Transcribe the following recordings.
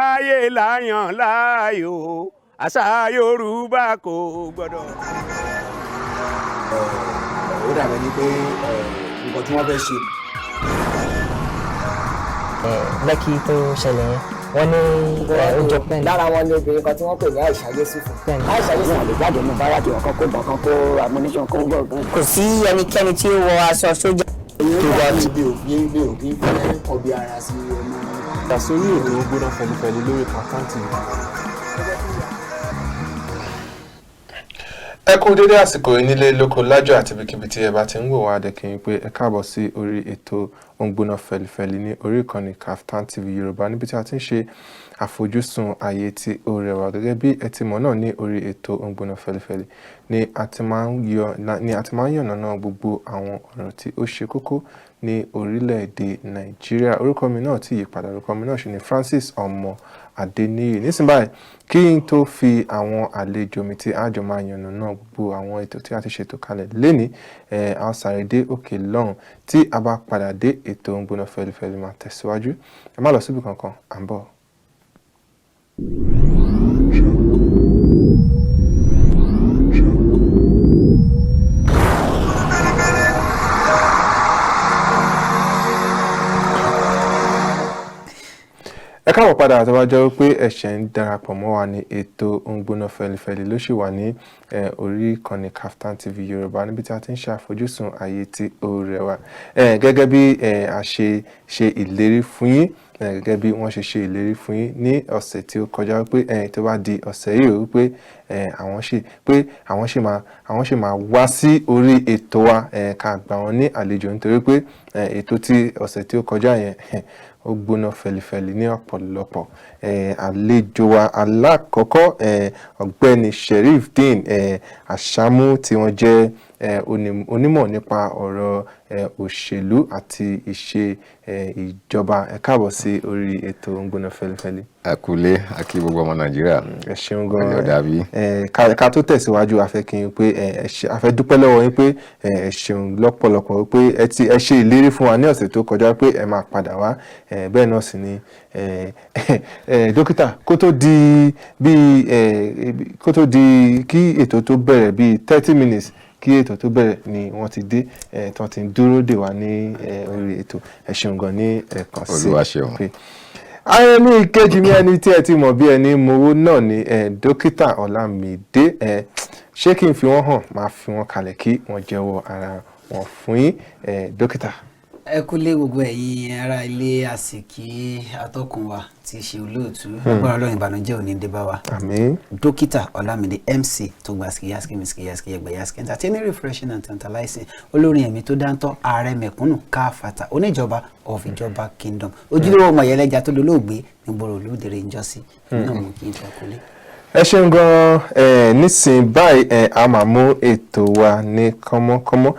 ayé láyàn láàyò àṣà Yorùbá kò gbọdọ̀. Ó dàbẹ̀ ni pé nǹkan tí wọ́n fẹ́ ṣe. Lẹ́kì tó ṣẹlẹ̀ yẹn wọ́n ní oúnjẹ pẹ́ẹ́n. lára wọn ni obìnrin kan tí wọ́n pè ní Aisha Yusufu. Aisha Yusufu lè jáde ní báràkì ọ̀kan kó bọ̀ kan kó ammunition kó gbọ̀ngàn. Kò sí ẹnikẹ́ni tí ó wọ aṣọ sójà. tó bá ti bí òbí fẹ́ ọbẹ̀ ara sí ọmọ. Ìdásórí ètò Ongbona Feli Feli lórí KAFTAN TV. Ẹ kú dédé àsìkò nílé lóko lájọ àti ibikíbi tí ẹ bá ti ń wò wá dẹ́kin pé ẹ káàbọ̀ sí orí ètò Ongbona Feli Feli ní orí ìkànnì KAFTAN TV Yorùbá níbi tí a ti ń ṣe àfojúsùn ayé tí ó rẹwà gẹ́gẹ́ bí ẹ ti mọ̀ náà ní orí ètò Ongbona Feli Feli ni a ti máa ń yànnàná gbogbo àwọn ọ̀rọ̀ tí ó ṣe kókó ní orílẹ̀-èdè Nàìjíríà. Orúkọ mi náà tí yí padà, orúkọ mi náà ṣì ní Francis ọmọ ADENIYI. Nísìnyí báyìí kí n tó fi àwọn àlejò mi tí àjọ máa yànnàná gbogbo àwọn ètò tí a ti ṣètò kalẹ̀ lénìí a sáré dé òkè lọ́hùn tí a bá padà dé ètò Ongbona Feli Feli máa tẹ̀síwájú. Ẹ má lọ síbi kankan, à ń bọ̀. Ẹ káàbọ̀ padà tó bá jẹ́ pé ẹ ṣẹ̀ ń darapọ̀ mọ́ wa ní ètò Ongbona Feli Feli ló ṣì wà ní orí ìkànnì KAFTAN TV Yorùbá níbi tí a ti ń ṣe àfojúsùn ayé tí ó rẹwà. Gẹ́gẹ́ bí a ṣe ìlérí fún yín gẹ́gẹ́ bí wọ́n ṣe ìlérí fún yín ní ọ̀sẹ̀ tí ó kọjá pé tó bá di ọ̀sẹ̀ yìí ó pé àwọn ṣì máa wá sí orí ètò wa ká gbà wọ́n ní àlejò nítorí pé ètò tí ọ̀sẹ̀ tí ó kọjá yẹn ó gbóná fẹlifẹli ní ọ̀pọ̀lọpọ̀. Àlejò wa alákọ̀ọ́kọ́ ọ̀gbẹ́ni SHERIFFDEEN ASAMU tí wọ́n jẹ́ onímọ̀ nípa ọ̀rọ̀ òṣèlú àti ìṣe ìjọba. Ẹ káàbọ̀ sí orí ètò Ongbona Feli Feli. Ẹ kúlé àkí gbogbo ọmọ Nàìjíríà. Ẹ ṣeun gan. Ká tó tẹ̀síwájú a fẹ́ kí n pé a fẹ́ dúpẹ́ lọ́wọ́ yín pé ẹ ṣeun lọ́pọ̀lọpọ̀ pé ẹ ṣe ìlérí fún wa ní ọ̀sẹ̀ tó kọjá pé ẹ máa padà wá. Bẹ́ẹ̀ náà sì ni dókítà kó tó di kí ètò tó bẹ̀rẹ̀ bíi 30 minutes kí ètò tó bẹ̀rẹ̀ ni wọ́n ti dé tí wọ́n ti dúró dè wá ní orí ètò. ẹ ṣeun gan ní ẹ̀kan sí. Olúwa ṣeun. Ayé ní ìkejì mi ẹni tí ẹ ti mọ̀ bí ẹni mowó náà ni dókítà Ọlámídé. Ṣé kí n fi wọ́n hàn máa fi wọ́n kalẹ̀ kí wọ́n jẹ́wọ́ ara wọn fún yín dókítà. Ẹ kúlé gbogbo ẹ̀yin ará ilé àsìkí atọ́kùn wa tí ṣe olóòtú agbára Ọlọ́run ìbànújẹ́ òní dé bá wa. Àmín. Dókítà Ọlámídé MC tó gba skiyaski ẹgbẹ̀yaski entertaining refreshing and tantalizing olórin ẹ̀mí tó dáńtọ́ ààrẹ mẹ̀kúnnù káfàtà oníjọba of ìjọba kingdom ojúlówó ọmọ ìyẹlẹ́jà tó lólóògbé nígboro olódèrè ìjọsí náà mú kí n fẹ́ kúlé. Ẹ ṣeun gan nísìnyí báyìí a máa mú ètò wa ní kọ́mọ́kọ́mọ́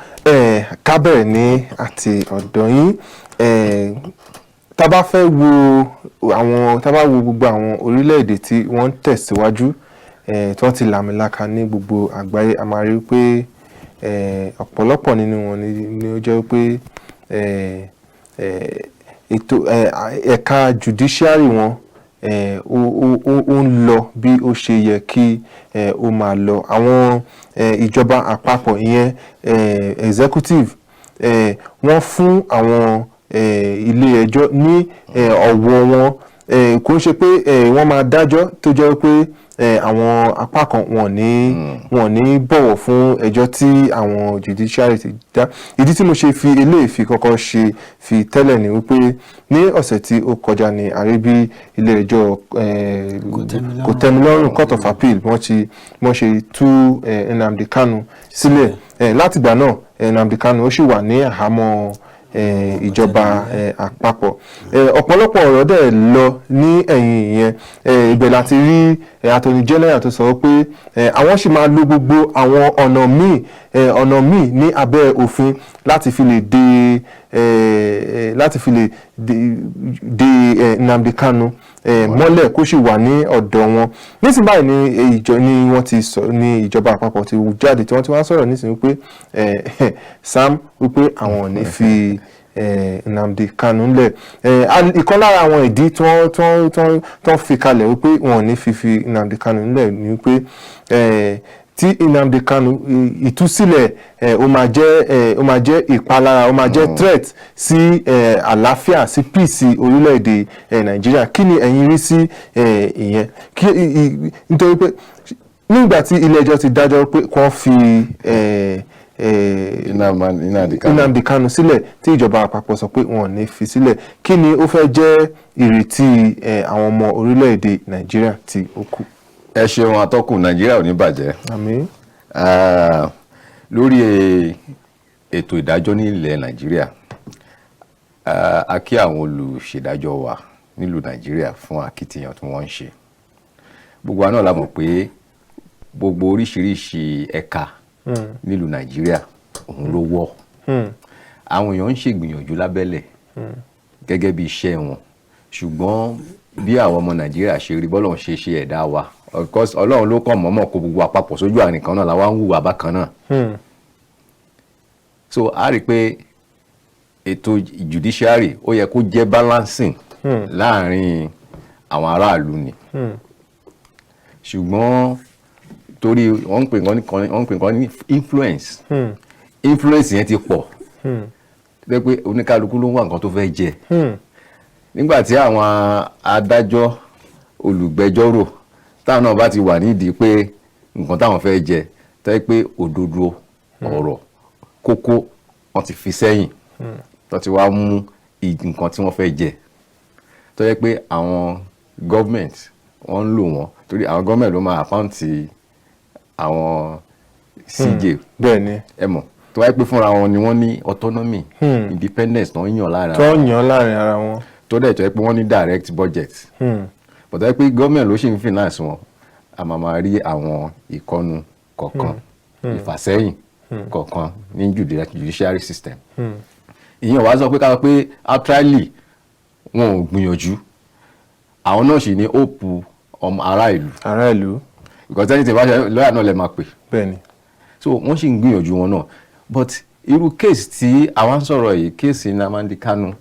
ká bẹ̀rẹ̀ ní àti ọ̀dọ̀ yín. Tá bá wo gbogbo àwọn orílẹ̀-èdè tí wọ́n ń tẹ̀síwájú tí wọ́n ti làmìlaka ní gbogbo àgbáyé a máa rí pé ọ̀pọ̀lọpọ̀ nínú wọn ni ó jẹ́ pé ètò ẹ̀ka judiciary wọn ó ń lọ bí ó ṣe yẹ kí ó máa lọ. Àwọn ìjọba àpapọ̀ ìyẹn executive wọ́n fún àwọn ilé ẹjọ́ ní ọ̀wọ̀ wọn. Kò ń ṣe pé wọ́n máa dájọ́ tó jẹ́ pé àwọn apá kan wọ́n ní bọ̀wọ̀ fún ẹjọ́ tí àwọn judiciary ti dá. Ìdí tí mo ṣe fi eléyìí kọ́kọ́ fi tẹ́lẹ̀ ni wípé ní ọ̀sẹ̀ tí ó kọjá ní àríbí ilé ẹjọ́ kòtẹ́milọ́rùn Court of Appeal wọ́n ṣe tú Nnamdi Kanu sílẹ̀. Látìgbà náà Nnamdi Kanu ó sì wà ní àhámọ́ ìjọba àpapọ̀. Ọ̀pọ̀lọpọ̀ ọ̀rọ̀ dẹ̀ lọ ní ẹ̀yìn ìyẹn. Ibẹ̀ láti rí Attorney General tó sọ pé àwọn sì máa lo gbogbo àwọn ọ̀nà míì ní abẹ́ òfin láti fi lè de Nnamdi Kanu mọ́lẹ̀ kó sì wà ní ọ̀dọ̀ wọn. Nísìnyí báyìí ni wọ́n ti sọ ní ìjọba àpapọ̀ ti jáde tí wọ́n ti wá sọ̀rọ̀ nísìnyí pé Sam wípé àwọn ò ní fi Nnamdi Kanu ńlẹ̀. Ìkan lára àwọn ìdí tó fi kalẹ̀ wípé wọn ò ní fífi Nnamdi Kanu ńlẹ̀ ni wípé tí Nnamdi Kanu ìtúsílẹ̀ ó máa jẹ́ ìpalára, ó máa jẹ́ threat sí àlàáfíà, sí peace orílẹ̀-èdè Nàìjíríà. Kí ni ẹ̀yin rí sí ìyẹn? Nítorí pé nígbà tí ilé ẹjọ́ ti dájọ́ pé kó fi Nnamdi Kanu sílẹ̀, tí ìjọba àpapọ̀ sọ pé wọn ò ní fi sílẹ̀, kí ni ó fẹ́ jẹ́ ìrètí àwọn ọmọ orílẹ̀-èdè Nàìjíríà tí ó kù? Ẹ ṣeun atọ́kùn. Nàìjíríà ò ní bàjẹ́. Àmín. Lórí ètò ìdájọ́ ní ilẹ̀ Nàìjíríà, a kí àwọn olùṣèdájọ́ wa nílùú Nàìjíríà fún akitiyan tí wọ́n ń ṣe. Gbogbo wa náà la mọ̀ pé gbogbo oríṣiríṣi ẹ̀ka nílùú Nàìjíríà òun ló wọ́. Àwọn èèyàn ń ṣègbìyànjú lábẹ́lẹ̀ gẹ́gẹ́ bí iṣẹ́ wọn, ṣùgbọ́n bí àwọn ọmọ Nàìjíríà ṣe rí bọ́lọ̀ ṣe ẹ̀dá wa, of course Ọlọ́run ló kàn mọ́mọ́ kó gbogbo àpapọ̀ sójú àárín kan náà la wá ń hùwà bákan náà. So a rí pé ètò judiciary ó yẹ kó jẹ́ balancing láàrin àwọn aráàlú ni, ṣùgbọ́n torí wọ́n ń pè nǹkan ní influence yẹn ti pọ̀ pé oníkálukú ló ń wá nǹkan tó fẹ́ jẹ. Nígbà tí àwọn adájọ́ olùgbẹ́jọ́rò táwọn náà bá ti wà nídìí pé nǹkan táwọn fẹ́ jẹ, tẹ́ pé òdodo ọ̀rọ̀ kókó wọ́n ti fi sẹ́yìn, tó ti wá mú nǹkan tí wọ́n fẹ́ jẹ, tó yẹ pé àwọn government wọ́n ń lò wọ́n, torí àwọn government ló máa àkáǹtì àwọn CJ. Bẹ́ẹ̀ ni. Ẹ mọ̀, tó wáyé pé fúnra wọn ni wọ́n ní autonomy, independence tó ń yàn láàrin ara wọn. Tó dẹ̀ tó yẹ pé wọ́n ní direct budget. But tó yẹ pé government ló ṣe ń finance wọn, a máa rí àwọn ìkọnu kọ̀ọ̀kan, ìfàsẹ́yìn kọ̀ọ̀kan ní judiciary system. Ìyẹn wá sọ pé ká sọ pé actually wọn ò gbìyànjú, àwọn náà sì ní hope ará ìlú. Because ẹni tí bá ṣe lọ́yà náà lè máa pè. Bẹ́ẹ̀ni. So wọ́n sì ń gbìyànjú wọn náà, but irú case tí àwọn ń sọ̀rọ̀ yìí, case Nnamdi Kanu,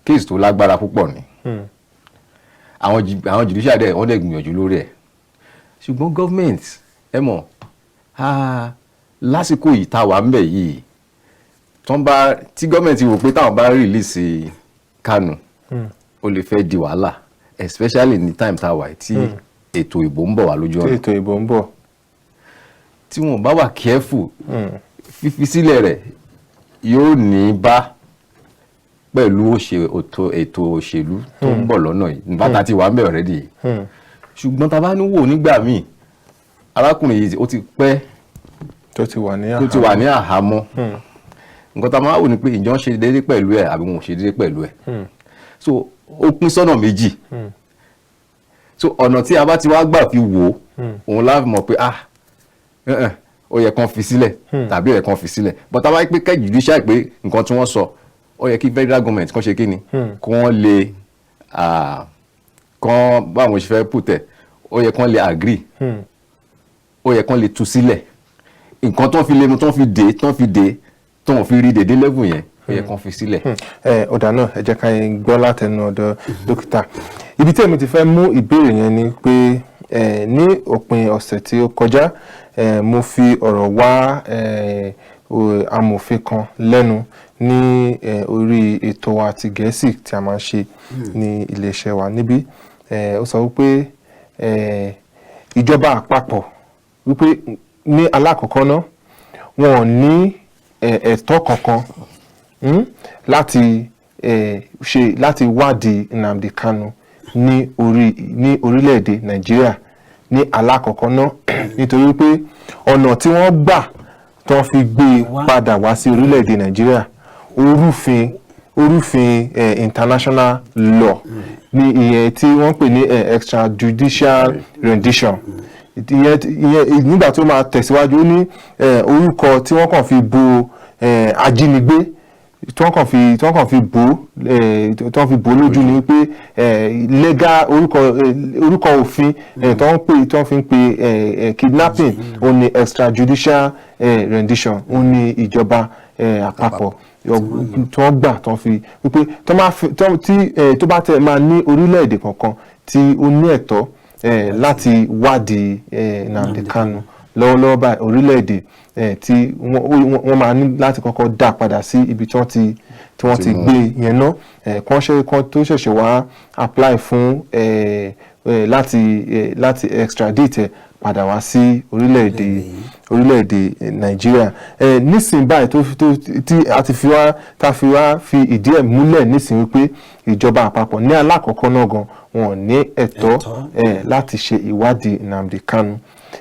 case tó lágbára púpọ̀ ni. Àwọn judiciary dẹ̀ wọ́n dẹ̀ gbìyànjú lórí ẹ̀, ṣùgbọ́n government ẹ mọ̀ lásìkò yìí tá a wà ń bẹ̀ yìí, tí government wò pé táwọn bá release Kanu ó lè fẹ́ di wàhálà, especially ní time tá a wà tí ètò ìbò ń bọ̀ wá lójú ọ̀nà. Ètò ìbò ń bọ̀. Tí wọn bá wà careful, fífi sílẹ̀ rẹ̀ yóò ní bá pẹ̀lú ètò òṣèlú tó ń bọ̀ lọ́nà yìí, nígbà tá a ti wà ń bẹ̀ already. Ṣùgbọ́n tá a bá ní wò nígbà míì, arákùnrin yìí ó ti pẹ́ tó ti wà ní àhámọ́. Nǹkan tá a máa wò ni pé ìjọ ń ṣe déédéé pẹ̀lú ẹ̀ àbí wọn ò ṣe déédéé pẹ̀lú ẹ̀. So ó pín sọ́nà méjì. So ọ̀nà tí a bá ti wá gbà fi wò òun láti mọ̀ pé ó yẹ kán fi sílẹ̀ tàbí ó yẹ kán fi sílẹ̀. But tá a bá pé kẹ́ judiciary pé nǹkan tí wọ́n sọ, ó yẹ kí federal government kán ṣe kí ni, kí wọ́n lè kán báwọn ṣe fẹ́ pùtẹ̀, ó yẹ kán lè agree, ó yẹ kán lè tú sílẹ̀. Nǹkan tó ń fi lé mu tó ń fi dé tó ń fi rí dédé level yẹn, ó yẹ kán fi sílẹ̀. Ọ̀dà náà ẹ jẹ́ ká yẹn gbọ́ látẹnu ọ̀dọ̀ dókítà. Ibi tí èmi ti fẹ́ mú ìbéèrè yẹn ni pé ní òpin ọ̀sẹ̀ tí ó kọjá, mo fi ọ̀rọ̀ wá amòfin kan lẹ́nu ní orí ètò wa ti Gẹ̀ẹ́sì tí a máa ń ṣe ní iléeṣẹ́ wa níbí. Ó sọ wípé ìjọba àpapọ̀ wípé ní alákọ̀ọ́kọ́ náà wọn ò ní ẹ̀tọ́ kankan láti wádìí Nnamdi Kanu ní orílẹ̀-èdè Nàìjíríà ní alákọ̀ọ́kọ́ náà, nítorí pé ọ̀nà tí wọ́n gbà tó fi gbé padà wá sí orílẹ̀-èdè Nàìjíríà orúfin international law ní ìyẹn tí wọ́n pè ní extrajudicial rendition. Ìyẹn nígbà tó máa tẹ̀síwájú, ó ní orúkọ tí wọ́n kàn fi bo ajínigbé, tí wọ́n kàn fi bò lójú ni pé legal orúkọ òfin tó ń fi ń pe kidnapping, ó ní extrajudicial rendition, ó ní ìjọba àpapọ̀ tí wọ́n gbà tán fi wípé tó bá tẹ̀ máa ní orílẹ̀-èdè kankan tí ó ní ẹ̀tọ́ láti wádìí Nnamdi Kanu lọ́wọ́lọ́wọ́ báyìí orílẹ̀-èdè tí wọ́n máa ní láti kọ́kọ́ dá padà sí ibi tí wọ́n ti gbé yẹn ná kan tó ṣẹ̀ṣẹ̀ wá apply fún láti extradite padà wá sí orílẹ̀-èdè Nàìjíríà nísìnyí báyìí tí a ti fi ìdí ẹ̀ múlẹ̀ nísìnyí wípé ìjọba àpapọ̀ ní alákọ̀ọ́kọ́ náà gan wọn ò ní ẹ̀tọ́ láti ṣe ìwádìí Nnamdi Kanu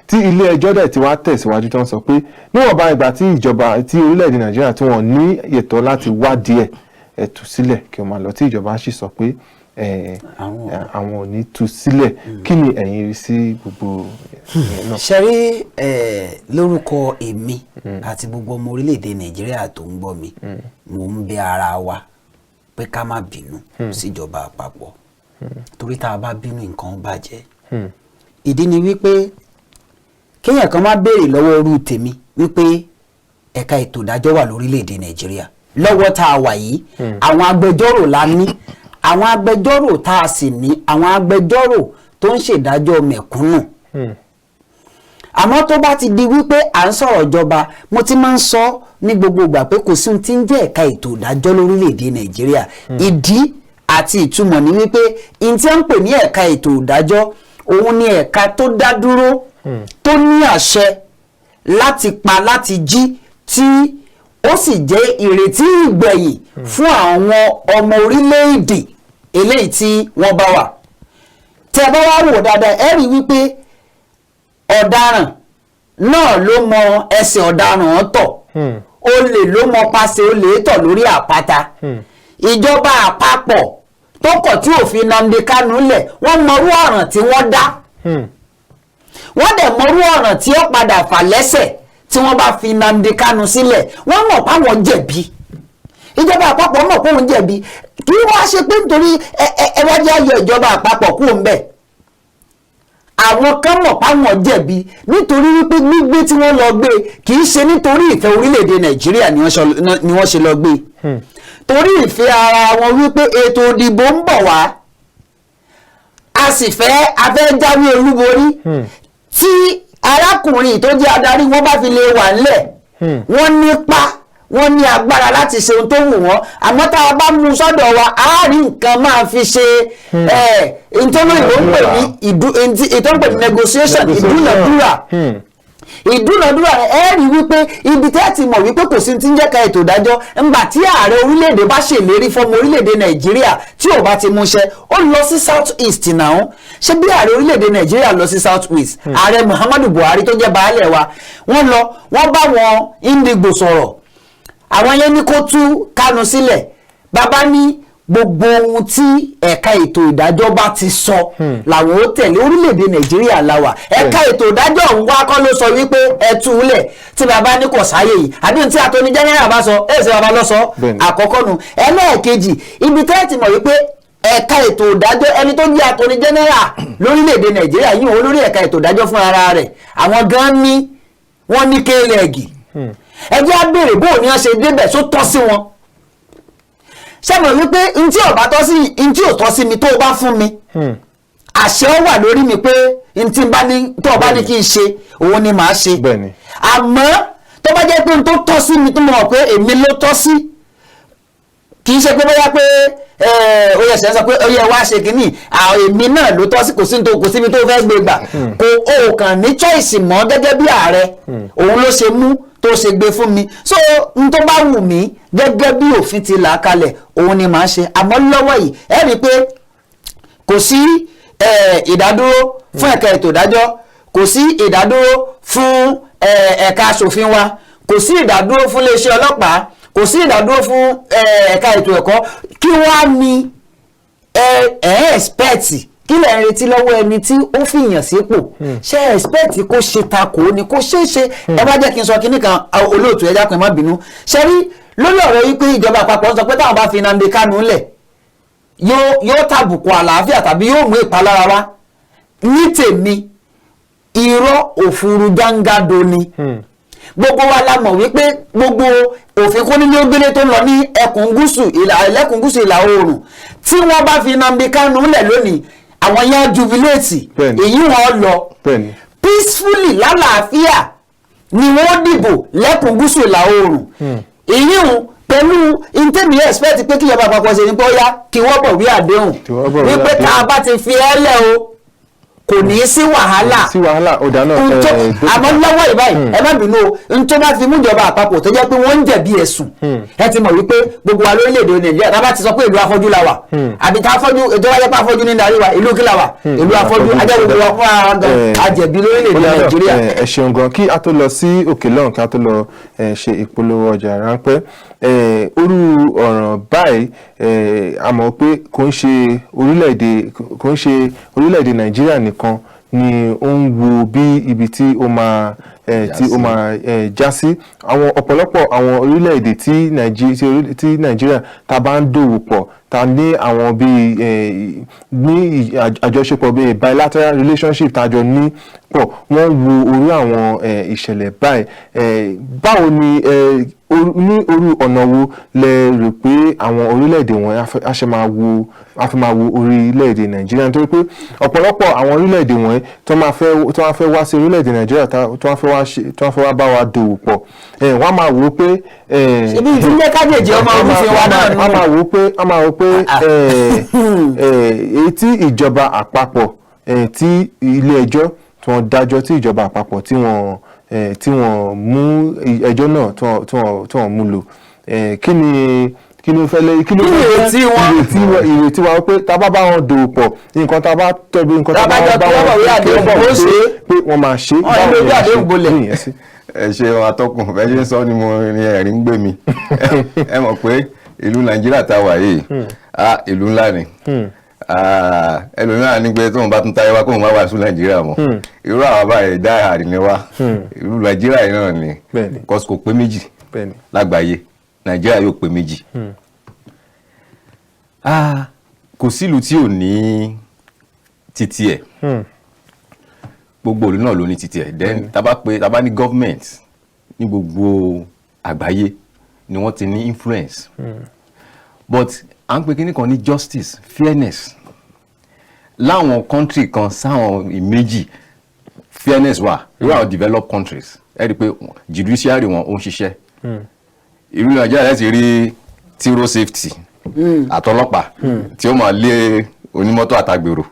tí ilé ẹjọ́ dẹ̀ ti wá tẹ̀síwájú tó ń sọ pé níwọ̀nba ìgbà tí orílẹ̀-èdè Nàìjíríà tí wọ́n ní ẹ̀tọ́ láti wádìí ẹ̀ tú sílẹ̀ kí wọ́n máa lọ tí ìjọba sì sọ pé àwọn ò ní tú sílẹ̀ kí ni ẹ̀yin rí sí gbogbo ìyẹn náà. ṣe rí lórúkọ èmi àti gbogbo ọmọ orílẹ̀-èdè Nàìjíríà tó ń gbọ́ mi mò ń bẹ̀ ara wa pé ká má bínú síjọba àpapọ̀ torí tá a bá bínú nǹkan bàjẹ́ ìdí ni wípé kéèyàn kan má béèrè lọ́wọ́ irú tèmi wípé ẹ̀ka ètò ìdájọ́ wà lórílẹ̀‐èdè Nàìjíríà lọ́wọ́ tá a wà yìí àwọn agbẹjọ́rò la ní àwọn agbẹjọ́rò tá a sì ní àwọn agbẹjọ́rò tó ń ṣèdájọ́ mẹ̀kúnnù àmọ́ tó bá ti di wípé à ń sọ̀rọ̀ ìjọba mo ti máa ń sọ ní gbogbo ìgbà pé kò sí ohun tí ń jẹ́ ẹ̀ka ètò ìdájọ́ lórílẹ̀‐èdè Nàìjíríà ìdí àti ìtumọ̀ ni wípé n tí wọ́n ń pè ní ẹ̀ka ètò ìdájọ́ òun ni ẹ̀ka tó dá dúró tó ní àṣẹ láti pa láti jí tí ó sì jẹ́ ìrètí ìgbẹ̀yìn fún àwọn ọmọ orílẹ̀-èdè eléyìí tí wọ́n bá wà. tí a bá wá wò dáadáa ẹ rí wípé ọ̀daràn náà ló mọ ẹsẹ̀ ọ̀daràn ọ̀tọ̀ olè ló mọ pasẹ̀ olè tọ̀ lórí àpáta ìjọba àpapọ̀ tó kọ̀ tí òfin Nnamdi Kanu lẹ̀ wọ́n mọrú ọ̀ràn tí wọ́n dá wọ́n dẹ̀ mọrú ọ̀ràn tí ó padà fà lẹ́sẹ̀ tí wọ́n bá fi Nnamdi Kanu sílẹ̀ wọ́n mọ̀ páwọn jẹ̀bi ìjọba àpapọ̀ mọ̀ pé òun jẹ̀bi kí wọ́n á ṣe pé nítorí ẹwájú ayọ̀ ìjọba àpapọ̀ kú òun bẹ̀ àwọn kan mọ̀ páwọn jẹ̀bi nítorí wípé gbígbé tí wọ́n lọ gbé kì í ṣe nítorí ìfẹ́ orílẹ̀-èdè Nàìjíríà ni wọ́n ṣe lọ gbé torí ìfẹ́ ara wọn wípé ètò ìdìbò ń bọ̀ wá a sì fẹ́ jáwé olúborí tí arákùnrin tó jẹ́ adarí wọn bá fi lè wà nílẹ̀ wọ́n nípa wọ́n ní agbára láti ṣe ohun tó wù wọ́n àmọ́ tá a bá mú sọ́dọ̀ wa a rí nǹkan máa fi ṣe ìtọ́lóyìnbó ń pè ní ìtọ́pẹ̀ negotiation ìdúnàdúrà ẹ rí wípé ibi tẹ́ ti mọ̀ wípé kò sí ti ń jẹ́ ká ètò ìdájọ́ ńgbà tí ààrẹ orílẹ̀-èdè bá ṣèlérí fọmọ orílẹ̀-èdè Nàìjíríà tí ò bá ti múṣẹ ó lọ sí South East náà ṣé bí ààrẹ orílẹ̀-èdè Nàìjíríà lọ sí South East ààrẹ Muhammadu Buhari tó jẹ́ baálẹ̀ wa wọ́n bá wọn Indigo sọ̀rọ̀ àwọn yẹn ní kó tú Kanu sílẹ̀ bàbá ní gbogbo ohun tí ẹ̀ka ètò ìdájọ́ bá ti sọ làwọn ó tẹ̀lé orílẹ̀-èdè Nàìjíríà láwà ẹ̀ka ètò ìdájọ́ ń wá kọ́ ló sọ wípé ẹ tú u lẹ̀ tí bàbá ní kò sáyé yìí àdéhùn tí attorney general bá sọ ṣe bàbá lọ sọ àkọ́kọ́ nu ẹlẹ́ẹ̀kejì ibi tẹ́ ti mọ̀ wípé ẹ̀ka ètò ìdájọ́ ẹni tó jẹ́ attorney general lórílẹ̀-èdè Nàìjíríà yìí òun lórí ẹ̀ka ètò ìdájọ́ fún ara rẹ̀ àwọn gan ní wọ́n ní kéèlẹ́ẹ̀gì ẹjẹ́ á béèrè bóun ni wọ́n ṣe débẹ̀ tó tọ́ sí wọn sẹ́mọ̀ wípé ntí ò bá tọ́ sí ntí ò tọ́ sí mi tó o bá fún mi àṣẹ ó wà lórí mi pé ntí tó o bá ní kí n ṣe òun ni màá ṣe àmọ́ tó bá jẹ́ pé n tó tọ́ sí mi tó mọ̀ pé èmi ló tọ́ sí kì í ṣe pé bóyá pé ó yẹ ṣe ń sọ pé ó yẹ wá ṣe kínní èmi náà ló tọ́ sí kò síbi tó fẹ́ gbé gbà kò ó kàn ní choice mọ́ gẹ́gẹ́ bí ààrẹ òun ló ṣe mú tó ṣe gbé fún mi so n tó bá wù mí gẹ́gẹ́ bí òfin ti là á kalẹ̀ òun ni màá ṣe àmọ́ lọ́wọ́ yìí ẹ rí i pé kò sí ìdádúró fún ẹ̀ka ètò ìdájọ́ kò sí ìdádúró fún ẹ̀ka aṣòfin wa kò sí ìdádúró fún iléeṣẹ́ ọlọ́pàá kò sí ìdádúró fún ẹ̀ka ètò ẹ̀kọ́ kí wọ́n á ní ẹ̀ẹ́spẹ̀tì kí lẹ̀ ń retí lọ́wọ́ ẹni tí ó fìyàn sípò ṣe ẹ̀spẹ̀tì kó ṣe takò ní kó ṣe é ṣe ẹ bá jẹ́ kí n sọ kinní kan olóòtú ẹja kan má bínú ṣe rí lórí ọ̀rọ̀ yìí pé ìjọba àpapọ̀ sọ pé táwọn bá fi Nnamdi Kanu lẹ̀ yóò tàbùkù àlàáfíà tàbí yóò mú ìpalára wá ní tèmi irọ́ òfurufú dáńgádó ni gbogbo wa la mọ̀ wípé gbogbo òfin kónílé-ó-gbélé tó ń lọ ní ẹkùn gúúsù ìlà oòrùn tí wọ́n bá fi Nnamdi Kanu lẹ̀ lónìí àwọn yẹn jubilate èyí wọn lọ peacefully lálàáfíà ni wọ́n dìbò lẹ́kùn gúúsù ìlà oòrùn èyí hùn pẹ̀lú intemi expect pé kíjọba àpapọ̀ ṣe ní pé ó yá kí wọ́n bọ̀ wí àdéhùn wípé tá a bá ti fi ẹ́ lẹ̀ o kò ní sí wàhálà ọ̀dà náà àmọ́ lọ́wọ́ ìbáyìí ẹ má bínú o n tó bá fi mú ìjọba àpapọ̀ tó jẹ́ pé wọ́n ń jẹ̀bi ẹ̀sùn ẹ ti mọ̀ wípé gbogbo wa lórílẹ̀‐èdè Nàìjíríà tá a bá ti sọ pé ìlú afọ́jú la wà àbí tá afọ́jú ètò wáyé pa afọ́jú ní darí wa ìlú kí la wà ìlú afọ́jú ajá gbogbo wa fún ara gan ajẹ̀bi lórílẹ̀‐èdè Nàìjíríà. ẹ ṣeun gan kí a tó lọ sí òkè lọ́hùn kí a tó lọ ṣe ìpolówó ọjà ráńpẹ́ orú ọ̀ràn báyìí a mọ̀ pé kò ń ṣe orílẹ̀-èdè Nàìjíríà nìkan ni ó ń wo bí ibi tí ó máa já sí àwọn ọ̀pọ̀lọpọ̀ àwọn orílẹ̀-èdè tí Nàìjíríà ta bá ń dòwò pọ̀ ta ní àwọn bíi ní àjọṣepọ̀ bíi bilateral relationship tájọ ní pọ̀ wọ́n wo orí àwọn ìṣẹ̀lẹ̀ báyìí báwo ni ní orí ọ̀nà wo lẹ rò pé àwọn orílẹ̀-èdè wọn a fi máa wo orílẹ̀-èdè Nàìjíríà nítorí pé ọ̀pọ̀lọpọ̀ àwọn orílẹ̀-èdè wọn tó máa fẹ́ wá sí orílẹ̀-èdè Nàìjíríà tó máa fẹ́ wá bá wa dòwò pọ̀ wọ́n á máa wò ó pé ibi ìdílé kájèjì ọmọ olùfẹ́ wa náà nù. a máa wò ó pé èyí tí ìjọba àpapọ̀ tí ilé ẹjọ́ tí wọ́n dájọ́ tí ìjọba àpapọ̀ tí wọ́n mú ẹjọ́ náà tí wọ́n mú lò kí ló fẹ́ lé kí ló ìrètí wa pé tá a bá wọn dòwò pọ̀ nǹkan tá a bá tọ́bi nǹkan tá a bá bá wọn pé wọ́n máa ṣe báwo ẹ ṣe atọ́kùn bẹ́ẹ̀ ṣe ń sọ ni mo ní ẹ̀rín ń gbé mi ẹ mọ̀ pé ìlú Nàìjíríà tá a wà yìí ìlú ńlá ni ẹlòmíràn ní pé tóun bá tún táyé wá kóun má wá sí Nàìjíríà mọ́ irú àwọn báyìí dá àríní wá ìlú Nàìjíríà yìí náà ni kò pé méjì lágbàáyé Nàìjíríà yóò pé méjì kò sílùú tí ò ní títí ẹ̀ gbogbo ìlú náà ló ní títí ẹ̀ then tá bá ní government ní gbogbo àgbáyé ni wọ́n ti ní influence but à ń pè kíní kan ní justice fairness láwọn country kan sáwọn ìméjì fairness wà irú àwọn developed countries ẹ rí i pé judiciary wọn ó ń ṣiṣẹ́ ìlú Nàìjíríà láti rí zero safety àtọlọ́pàá tí ó máa lé onímọ́tò àtàgbèrò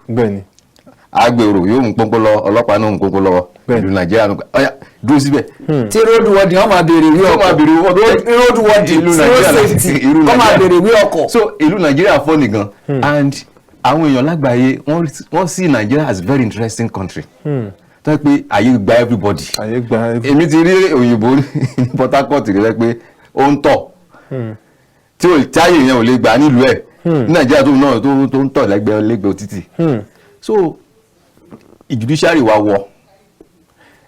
agbèrò yóò mú pọ́npọ́ lọ ọlọ́pàá náà mú pọ́npọ́ lọ́wọ́ ìlú Nàìjíríà nù ọ̀yà dúró síbẹ̀. tí road wọ́ọ̀dì wọ́n máa béèrè ìwé ọkọ̀ road wọ́ọ̀dì ìlú Nàìjíríà wọ́n máa béèrè ìwé ọkọ̀. so ìlú Nàìjíríà fọ́ọ̀nì gan and àwọn èèyàn lágbàáyé wọ́n see Nigeria as very interesting country tó yẹ pé àyè gba everybody. èmi ti rí òyìnbó ní Port Harcourt rẹ pé ó ń tọ̀ tí àyè yẹn ò lè gbà nílùú ẹ̀ ní Nàìjíríà tó ń tọ̀ lẹ́gbẹ̀ẹ́ títì so judiciary wa wọ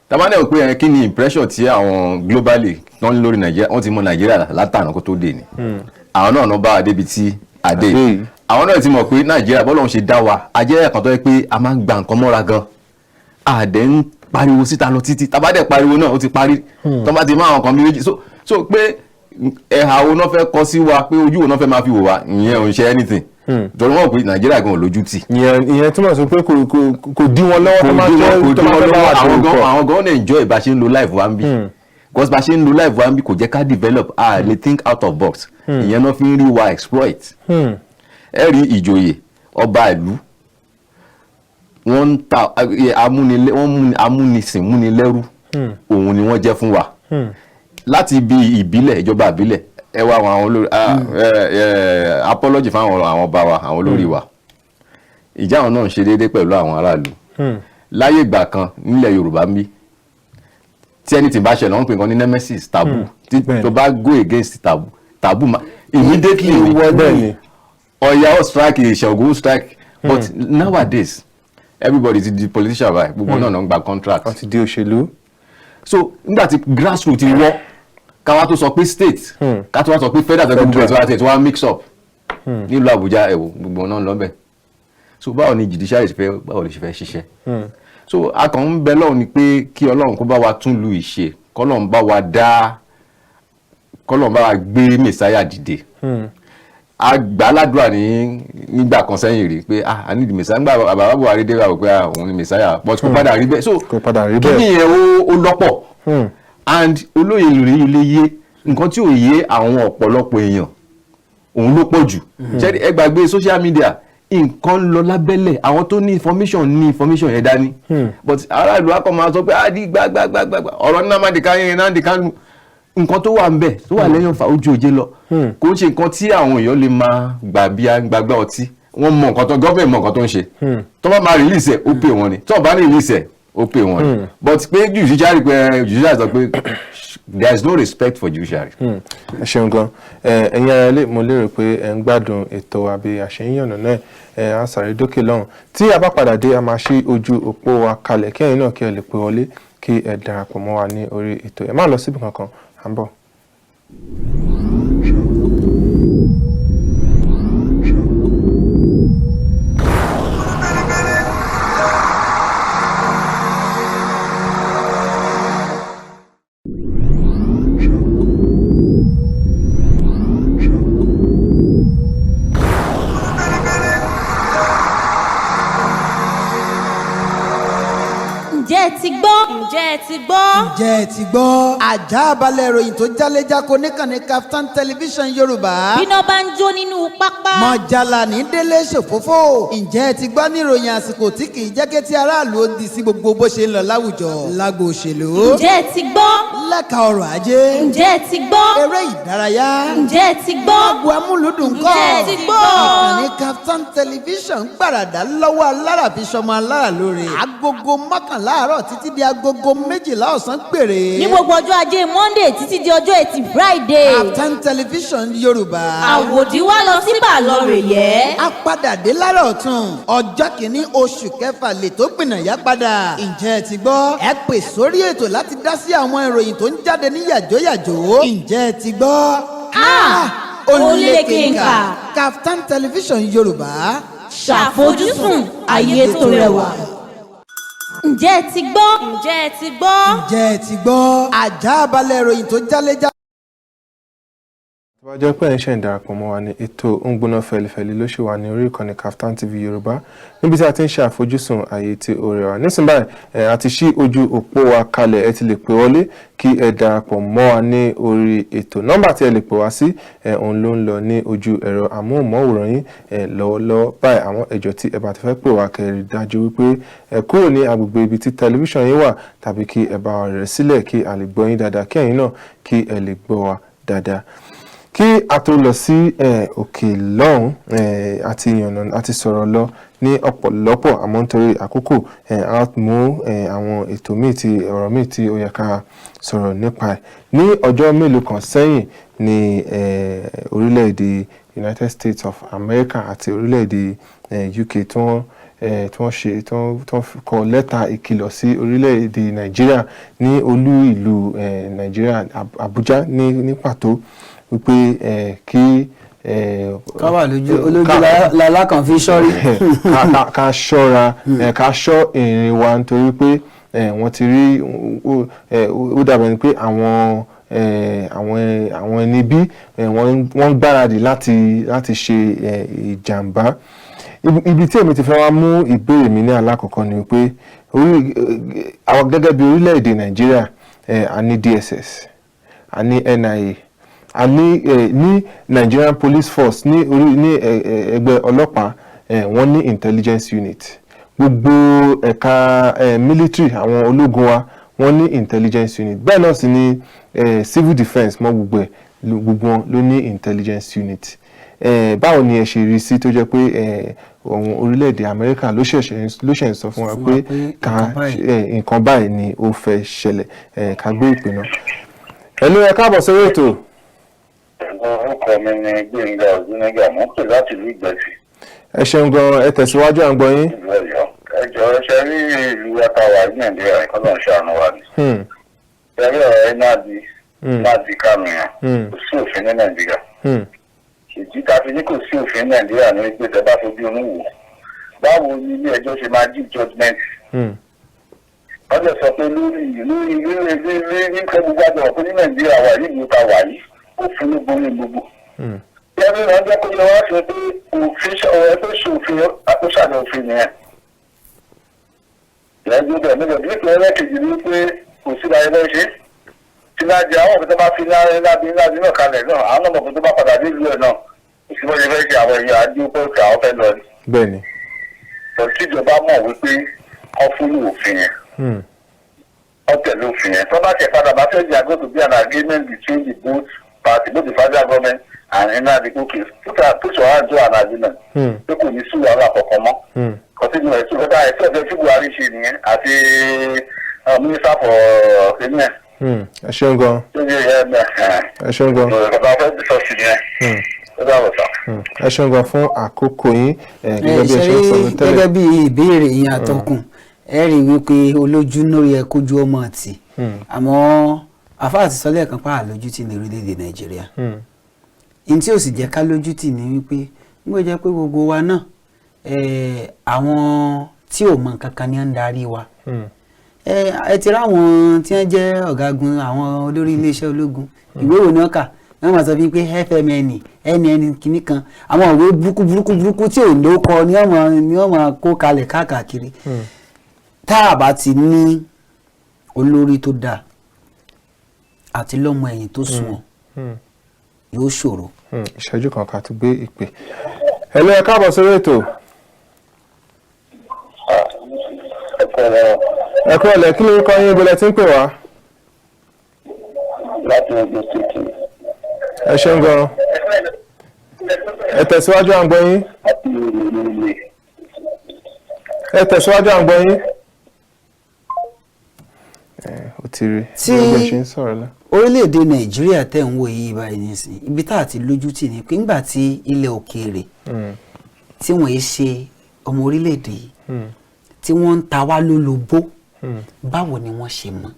tabanẹ pé kí ni impression tí àwọn globally tán ní lórí Nàìjíríà wọ́n ti mọ̀ Nàìjíríà látànà kó tó dé ni àwọn náà bá débi tí adé àwọn náà ti mọ̀ pé Nàìjíríà bọ́lọ́run ṣe dá wa ajẹ́ ẹ̀kan tó yẹ pé a máa ń gba nǹkan mọ́ra gan àdé ń pariwo síta lọ títí tabadẹ pariwo náà ó ti parí tó bá ti mọ àwọn kan méjì so pé ẹ̀hà wo náà fẹ́ kọ sí wa pé ojú wo náà fẹ́ máa fi wò wá ìyẹn ò ń ṣe anything jọ̀rọ̀ wọn pé Nàìjíríà gan lójú tì. ìyẹn túmọ̀ sí pé kò dí wọn lọ́wọ́ tó máa fẹ́ wà tó pọ̀. àwọn gan náà enjoy bá ṣe ń lo life wa ń bì because bá ṣe ń lo life wa ń bì kò jẹ́ ká develop lè think out of box ìyẹn náà fi ń rí wa exploit. ẹ rí ìjòyè ọba ìlú wọ́n ń ta amúnisìn múnilẹ́rú òun ni wọ́n jẹ́ fún wa láti bí ìbílẹ̀ ìjọba ìbílẹ̀ ẹ wá àwọn olórí apology fáwọn àwọn ọba wa àwọn olórí wa ìjà àwọn náà ń ṣe déédéé pẹ̀lú àwọn aráàlú láyé ìgbà kan nílẹ̀ Yorùbá ń bí tí ẹni tí bá ṣẹlẹ̀ wọ́n pè nǹkan ní nemesis taboo tí tó bá go against taboo immediately Ọya ó strike Ṣàngó strike but nowadays everybody ti di politician báyìí gbogbo náà ń gba contract wọ́n ti di òṣèlú so nígbà tí grassroots ti wọ́ káwá tó sọ pé state ká tó wá sọ pé federal tó gbogbo ẹ̀ tó wá mix up nílùú Àbújá ẹ̀wò gbogbo náà lọ́bẹ̀ so báwo ni judiciary báwo lè ṣe fẹ́ ṣiṣẹ́ so a kàn ń bẹ lọ́hùn ni pé kí Ọlọ́run kó bá wa tún lu ìṣe kọ́lọ́n bá wa gbé mẹ̀sáyà dìde àgbàládùá nígbà kan sẹ́yìn rí pé a ní mẹ̀sáyà nígbà bàbá Buhari dé wà pé òun ni mẹ̀sáyà but kò padà rí bẹ́ẹ̀ so kí ni yẹn ó lọ́pọ̀ and olóyè lórí ilé yé nǹkan tí ò yé àwọn ọ̀pọ̀lọpọ̀ èèyàn òun ló pọ̀ jù ẹ gbàgbé social media nǹkan lọ lábẹ́lẹ̀ àwọn tó ní information yẹn dání but aráàlú akọ máa sọ pé gbàgbàgbàgbà ọ̀rọ̀ Nnamdi Kanu nǹkan tó wà ń bẹ̀ tó wà lẹ́yìn ọ̀fà ojú òjé lọ kò ń ṣe nǹkan tí àwọn èèyàn lè máa gbà bí gbàgbà ọtí wọ́n mọ nǹkan tó gọ́ọ̀mẹ̀ntì mọ nǹkan tó ń ṣe tó bá máa release ẹ̀ ó pè wọ́n ni tó bá release ẹ̀ ó pè wọ́n ni but pé judiciary sọ pé there is no respect for judiciary. ẹ ṣeun gan ẹ̀yin ara ilé mo lérò pé ẹ ń gbádùn ètò àbí àṣeyànnà náà á sáré dókè lọ́hùn tí a bá padà dé a máa ṣí ojú òpó wa kalẹ̀ kí ẹ̀yin náà kí ẹ lè pè wọlé kí ẹ darapọ̀ mọ́ wa ní orí ètò ẹ má lọ síbi kankan à ń bọ̀. ǹjẹ́ ẹ ti gbọ́ àjààbálẹ̀ ìròyìn tó jálẹ̀jáko níkànnì KAFTAN television Yorùbá. bíná bá ń jó nínú pápá. mọ̀jàlá ní délé ṣòfófó. ǹjẹ́ ẹ ti gbọ́ ní ìròyìn àsìkò tí kì í jẹ́ kí ti aráàlú ó di sí gbogbo bó ṣe ń lọ láwùjọ lágbo òṣèlú. ǹjẹ́ ẹ ti gbọ́. lẹ́ka ọrọ̀ ajé. ǹjẹ́ ẹ ti gbọ́. eré ìdárayá. ǹjẹ́ ẹ ti gbọ́. agbo amúlùdùn kọ́. ǹjẹ́ ẹ ti gbọ́. ìkànnì KAFTAN television gbàràdà lọ́wọ́ alára fi ṣọmọ alára lóore. agogo mọ́kànlá àárọ̀ títí di agogo méjìlá ọ̀sán péré. ní gbogbo ọjọ́ ajé Monday títí di ọjọ́ Ẹtì Friday. KAFTAN television Yorùbá. àwòdì wa lọ sí bàlọ́rẹ̀ yẹ. a padà dé lára ọ̀tún ọjọ́ kìíní oṣù kẹfà lè tó gbìnàyà padà. ǹjẹ́ ẹ ti gbọ́ ẹ pè sórí ètò láti dá sí àwọn ìròyìn tó ń jáde ní yàjóyàjó. ǹjẹ́ ẹ ti gbọ́. Ongbona nka. KAFTAN television Yorùbá. ṣàfojúsùn ayé tó rẹwà. ǹjẹ́ ẹ ti gbọ́. ǹjẹ́ ẹ ti gbọ́. ǹjẹ́ ẹ ti gbọ́ àjààbálẹ̀ ìròyìn tó jálẹ̀já. tó bá jẹ́ pé ẹ̀ ń ṣe ń darapọ̀ mọ́ wa ní ètò Ongbona Feli Feli ló ṣì wà ní orí ìkànnì KAFTAN TV Yorùbá níbi tí a ti ń ṣe àfojúsùn ààyè tí ó rẹwà. nísìnyí báyìí a ti ṣí ojú òpó wa kalẹ̀ ẹ ti lè pè wọlé kí ẹ darapọ̀ mọ́ wa ní orí ètò. nọ́mbà tí ẹ lè pè wá sí òun ló ń lọ ní ojú ẹ̀rọ amóhùnmáwòrán yín lọ́wọ́lọ́wọ́ báyìí. àwọn ẹjọ́ tí ẹ bá ti fẹ́ pè wá kẹ́rì dájú wípé ẹ kúrò ní agbègbè ibi tí tẹlifíṣàn yín wà tàbí kí ẹ bá wa rẹ̀ sílẹ̀ kí a lè gbọ́ yín dáadáa kí ẹ̀yin náà kí ẹ lè gbọ́ wa dáadáa. kí a tó lọ sí òkè lọ́hùn àti sọ̀rọ̀ lọ ní ọ̀pọ̀lọpọ̀ àmọ́ nítorí àkókò a mú àwọn ètò míì tí ọ̀rọ̀ míì tí ó yẹ ká sọ̀rọ̀ nípa ẹ̀. ní ọjọ́ mélòó kan sẹ́yìn ní orílẹ̀-èdè United States of America àti orílẹ̀-èdè UK tí wọ́n kọ lẹ́tà ìkìlọ̀ sí orílẹ̀-èdè Nàìjíríà ní olú ìlú Nàìjíríà Àbújá ní pàtó wípé kí káwà olójú lálákàn fi ṣọ́rí. ká ṣọ́ra ká ṣọ́ ìrìn wa nítorí pé wọ́n ti rí ó dàbẹ̀ ni pé àwọn ẹni bí wọ́n gbáradì láti ṣe ìjàmbá. ibi tí èmi ti fẹ́ wá mú ìbéèrè mi ní alákọ̀ọ́kọ́ ni pé àwọn gẹ́gẹ́ bí orílẹ̀-èdè Nàìjíríà a ní DSS a ní NIA a ní Nigerian Police Force ní ẹgbẹ́ ọlọ́pàá wọ́n ní intelligence unit gbogbo ẹ̀ka military àwọn ológun wa wọ́n ní intelligence unit bẹ́ẹ̀ náà sì ni civil defence mọ́ gbogbo wọn ló ní intelligence unit. báwo ni ẹ ṣe rí sí tó jẹ́ pé orílẹ̀-èdè Amẹ́ríkà ló ṣẹ̀ ń sọ fún wa pé nǹkan báyìí ni ó fẹ́ ṣẹlẹ̀ ká gbé ìpè náà. ẹ̀lú ẹ káàbọ̀ sórí ètò. orúkọ mi ni Gbénga Ògúnlẹ́gà mò ń pè láti ìlú Ìgbẹ̀sì. ẹ ṣeun gan ẹ tẹ̀síwájú à ń gbọ́ yín. ìlú Ọ̀yọ́ ẹjọ́ ṣe rí ìlú àtàwà ní Nàìjíríà nǹkan náà ṣàánú wa ni. ṣẹ́rí ọ̀rọ̀ Nnamdi Kanu yẹn kò sí òfin ní Nàìjíríà. ìdí tá a fi ní kò sí òfin ní Nàìjíríà ní pé tẹ bá fojú inú wò báwo ni ilé ẹjọ́ ṣe máa dí judgement wọ́n jẹ́ sọ pé lórí ní kẹ́ gbogbo àjọ ọ̀pọ̀ ní Nàìjíríà wà yìí ló ta wà yìí òfin ló borí gbogbo. Yẹ́nì náà jẹ́ kó yẹ wá ṣe pé òfin ọ̀rẹ́ tó ṣe òfin àkóṣàlẹ̀ òfin nìyẹn. Ìyẹn bẹ́ẹ̀ nígbà tí ìpínlẹ̀ kejì ní pé kò sí láyé lọ́ ṣe. Tí náà jẹ́ àwọn òfin tó bá fi lábí náà kalẹ̀ náà àwọn ọmọ tó bá padà dé ìlú ẹ̀ náà ìṣúná yẹn fẹ́ ṣe àwọn èèyàn àdúgbò pé òkè àwọn fẹ́ lọ ni. Bẹ́ẹ̀ni. Tí ìjọba mọ̀ wípé wọ́n fún ní òfin yẹn. Wọ́n tẹ̀lé òfin yẹn. Tó bá ṣe padà bá fẹ́ jẹ́ àgọ́ to be an agreement between the both parties, both the federal government and the cookies. Put your hand to an agreement. Pé kò ní sí wàhálà kankan mọ́. Kọ́sídìí rẹ̀ sùn kọ́tà ẹ̀sẹ̀ ọ̀fẹ́ tí Buhari ṣe nìyẹn àti Minister for Kenya. Ẹ ṣeun gan. Ẹ ṣeun gan. Ẹ ṣeun gan fún àkókò yín gẹ́gẹ́ bí ẹ ṣe ń sọ tẹ́lẹ̀. Gẹ́gẹ́ bí ìbéèrè yín àtọkùn ẹ rí wípé olójú lórí ẹ kójú ọmọ àti àmọ́ àfáà ti sọ lẹ́ẹ̀kan pa àlójútì ní orílẹ̀-èdè Nàìjíríà. In tí ò sì jẹ́ ká lójútì ní wípé nígbà jẹ́ pé gbogbo wa náà àwọn tí ò mọ nǹkan kan ní ń darí wa. Ẹ ti ráwọn tí wọ́n jẹ́ ọ̀gágun àwọn olórí iléeṣẹ́ ológun ìwé wo ni wọ́n kà wọ́n máa sọ fún pé FMN NN kìíní kan àwọn òwe burúkú tí ò lóko ni wọ́n máa kó kalẹ̀ káàkiri. Tá a bá ti ní olórí tó dáa àti lọ́mọ ẹ̀yìn tó sunwọ̀n yóò ṣòro. Ìṣẹ́jú kan ká tó gbé ìpè. Hello, ẹ káàbọ̀ sórí ètò. Ẹ kú ọ̀lẹ́, kí lórúkọ yín ibo lẹ ti ń pè wá? Láti Ogun State. Ẹ ṣeun gan. Ẹ tẹ̀síwájú à ń gbọ́ yín. Ẹ tẹ̀síwájú à ń gbọ́ yín. Ó ti rí. Tí ṣe ń sọ̀rọ̀ lọ. orílẹ̀-èdè Nàìjíríà tẹ̀ ń wò yìí báyìí nísìnyí ibi tá a ti lójú tì ní pé ńgbà tí ilẹ̀ òkèèrè tí wọ́n yé ṣe ọmọ orílẹ̀-èdè yìí tí wọ́n ń ta wá lólobó báwo ni wọ́n ṣe mọ̀.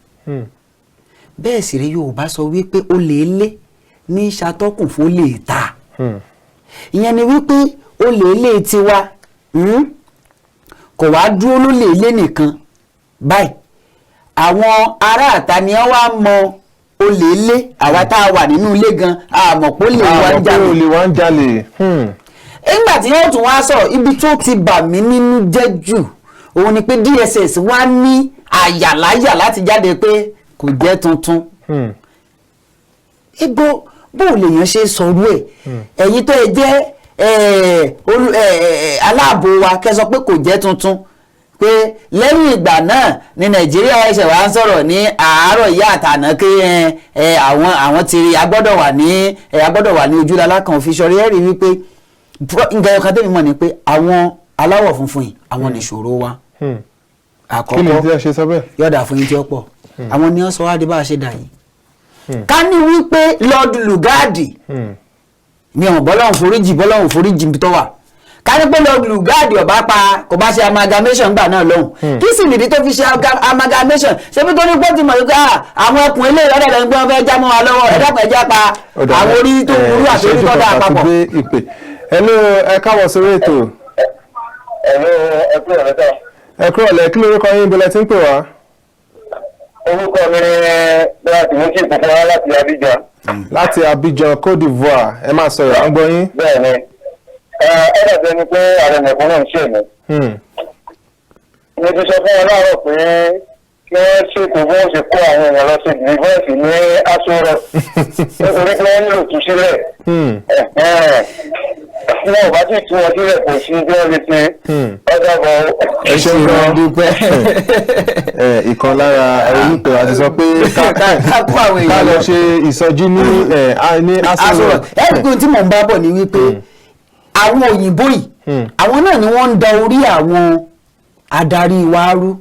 Bẹ́ẹ̀ sì rí Yorùbá sọ wípé ó lè lé ní ṣàtọ́kùn fún lè ta. Ìyẹn ni wípé ó lè lé tiwa kò wá dúró ló lè lé nìkan báyìí àwọn aráàta ni wọ́n wá mọ olè lé àwa tá a wà nínú ilé gan àmọ́ pé olè wá ń jalè. Nígbà tí wọ́n tún wá sọ̀rọ̀ ibi tó ti bà mí nínú jẹ́ jù òun ni pé DSS wá ní àyàláyà láti jáde pé kò jẹ́ tuntun. Ibo bó lèèyàn ṣe sọ̀rọ̀ ẹ̀ ẹ̀yin tó ẹ jẹ́ aláàbò wa kẹ́ sọ pé kò jẹ́ tuntun pé lẹ́yìn ìgbà náà ní Nàìjíríà ẹ̀ṣẹ̀ wa ń sọ̀rọ̀ ní àárọ̀ ìyá àtàná pé àwọn ti rí agbọ́dọ̀ wà ní ojúlala kan òfin ṣọrí ẹ̀rí wípé nǹkan ọkàn tẹ́mi mọ̀ ni pé àwọn aláwọ̀ funfun yìí àwọn nìṣòro wa àkọ́kọ́ yọ̀dà fún yín tí ó pọ̀ àwọn ni wọ́n sọ wá di bá a ṣe dà yìí. Ká ní wípé Lord Lugard ni ọ̀hún bọ́lọ́hún foríjì bí tó wà ká ní pé Lord Lugard ọba kò bá ṣe amalgamation gbà náà lọ́hùn kí sì nìdí tó fi ṣe amalgamation ṣé bí tó ní pọ́ ti mọ̀ wípé àwọn ọkùnrin ilé ìrọ́lẹ̀ lẹ́nu gbọ́n fẹ́ já mọ́ wa lọ́wọ́ ẹ̀dàpọ̀ ẹ̀já pa àwọn orí tó burú àti orí tó dáa papọ̀. Hello, ẹ káàbọ̀ sórí ètò. Ẹ kú ọ̀lẹ́, kí lórúkọ yín ibo lẹ ti ń pè wá? Orúkọ mi ni láti mú kí ìpínlẹ̀ wá láti Abidjan. Láti Abidjan, Côte d'Ivoire, ẹ máa sọ̀rọ̀ à ń gbọ́ yín. Bẹ́ẹ̀ni, dàbí ẹni pé ààrẹ mẹ̀kún náà ń ṣe mí. Mo ti sọ fún wọn láàárọ̀ pé kí wọ́n ṣètò bí wọ́n ṣe kó àwọn èèyàn lọ sí rìvọ́ọ̀sì ní aṣọ́rọ̀ nítorí pé wọ́n nílò túsílẹ̀. Tí wọ́n bá sì tú wọn sílẹ̀ kò sí bí wọ́n lè ṣe ọjà bọ̀. Ẹ ṣeun gan dúpẹ́. Ìkan lára olùpẹ̀ àti sọ pé ká lọ ṣe ìsọjí ní aṣọ́rọ̀. Ẹ̀ẹ́dùn tí mò ń bá bọ̀ ni wípé àwọn òyìnbó yìí àwọn náà ni wọ́n ń da orí àwọn adarí wa rú.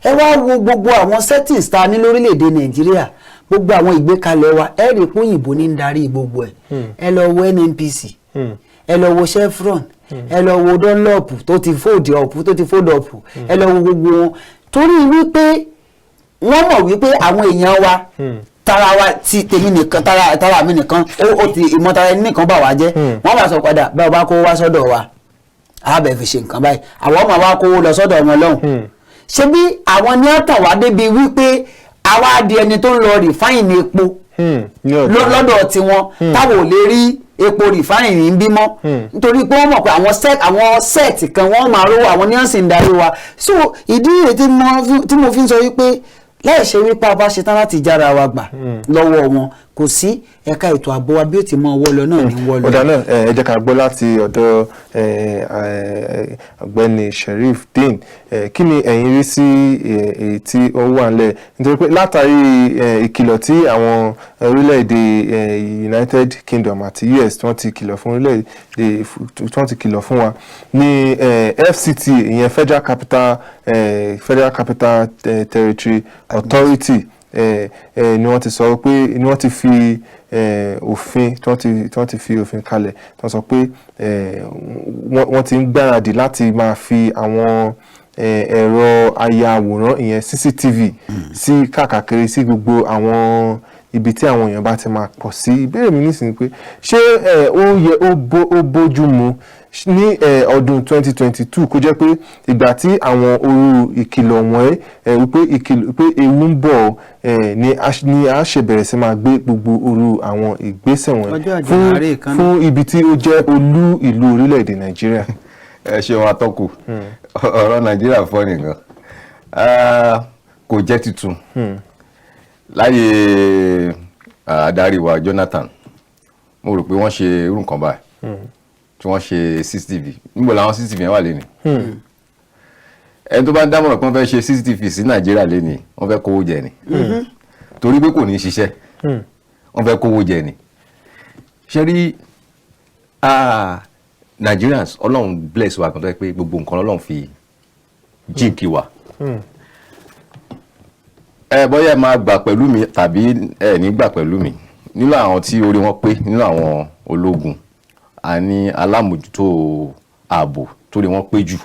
Ẹ wá wo gbogbo àwọn settings ta ní lórílẹ̀‐èdè Nàìjíríà gbogbo àwọn ìgbékalẹ̀ wa ẹ rí i pé òyìnbó ní ń darí gbogbo ẹ̀ ẹ lọ wo NNPC ẹ lọ wo Chevron ẹ lọ wo Dunlop tó ti fold up ẹ lọ wo gbogbo wọn torí wípé wọ́n mọ̀ wípé àwọn èèyàn wa tara wa ti tèmi nìkan tara mi nìkan ó ti ìmọ̀tara ẹni nìkan bà wá jẹ́ wọ́n bá sọ padà bá ọba kó wá sọ́dọ̀ wa àbẹ̀ fi ṣe nǹkan báyìí àwọn ọmọ wa kó lọ sọ́dọ̀ wọn lọ́hùn ṣé bí àwọn ní ọ̀tàn wá débi wípé àwa di ẹni tó ń lọ rìfáìnì epo lọ́dọ̀ tiwọn táwọn ò lè rí epo rìfáìnì ń bímọ nítorí pé wọ́n mọ̀ pé àwọn sẹ́ẹ̀tì kan wọ́n máa rówó àwọn ní ọ̀sìn darí wa so ìdí rèé tí mo fi ń sọ wípé láì ṣe wípé a bá ṣe tán láti jára wa gbà lọ́wọ́ wọn kò sí ẹ̀ka ètò ààbò wa bí ó ti mọ ọwọ́ lọ náà ní wọ́ lọ. ọ̀dà náà ẹ jẹ́ ká gbọ́ láti ọ̀dọ̀ ọ̀gbẹ́ni Sherifdeen kí ni ẹ̀yin rí sí èyí tí ó wà nílẹ̀ nítorí pé látàrí ìkìlọ̀ tí àwọn orílẹ̀-èdè United Kingdom àti US tí wọ́n ti kìlọ̀ fún orílẹ̀-èdè tí wọ́n ti kìlọ̀ fún wa ní FCT ìyẹn Federal Capital Territory Authority ni wọ́n ti sọ pé ni wọ́n ti fi òfin tí wọ́n ti fi òfin kalẹ̀ tí wọ́n sọ pé wọ́n ti ń gbáradì láti máa fi àwọn ẹ̀rọ ayàwòrán ìyẹn CCTV sí káàkiri sí gbogbo àwọn ibi tí àwọn èèyàn bá ti máa pọ̀ sí. Ìbéèrè mi nísìnyí pé ṣé ó bójú mu ní ọdún 2022 kó jẹ́ pé ìgbà tí àwọn orú ìkìlọ̀ wọ̀nyí wípé ewu ń bọ̀ ni a ṣe bẹ̀rẹ̀ sí máa gbé gbogbo orú àwọn ìgbésẹ̀ wọ̀nyí fún ibi tí ó jẹ́ olú ìlú orílẹ̀-èdè Nàìjíríà. ẹ ṣeun atọ́kù ọ̀rọ̀ Nàìjíríà fọ́ nìkan kò jẹ́ tuntun láyé adarí wa Jonathan mo rò pé wọ́n ṣe irú nǹkan báyìí tí wọ́n ṣe CCTV níbo làwọn CCTV yẹn wà lẹ́ni ẹni tó bá ń dámọ̀ràn pé wọ́n fẹ́ ṣe CCTV sí Nàìjíríà lẹ́ni wọ́n fẹ́ kówó jẹ ni torí pé kò ní ṣiṣẹ́ wọ́n fẹ́ kówó jẹ ni ṣe rí Nigerians Ọlọ́run bless wa kan tó yẹ pé gbogbo nǹkan Ọlọ́run fi jíǹkì wa bóyá ẹ máa gbà pẹ̀lú mi tàbí ẹ ní gbà pẹ̀lú mi nínú àwọn tí orí wọn pé nínú àwọn ológun a ní alámòjútó ààbò tó rí wọn pé jù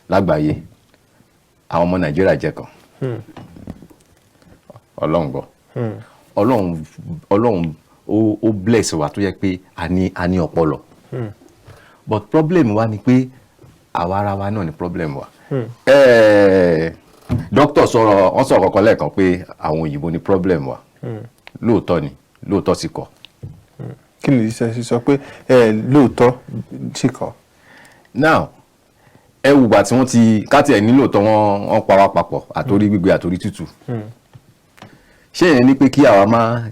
lágbàáyé àwọn ọmọ Nàìjíríà jẹ́ kan Ọlọ́run gbọ́ Ọlọ́run ó bless wa tó yẹ pé a ní ọpọlọ but problem wa ni pé àwa ara wa náà ni problem wa dókítà wọ́n sọ̀rọ̀ kankan lẹ́ẹ̀kan pé àwọn òyìnbó ni problem wa lóòótọ́ ni lóòótọ́ sì kọ́. kí ni ìṣe sọ pé lóòótọ́ sì kọ́. now ẹ wùgbà tí wọ́n ti káàtì ẹ̀ ní lóòótọ́ wọ́n pa wá papọ̀ àtòrí gbígbé àtòrí tútù ṣé ìyẹn ni pé kí àwa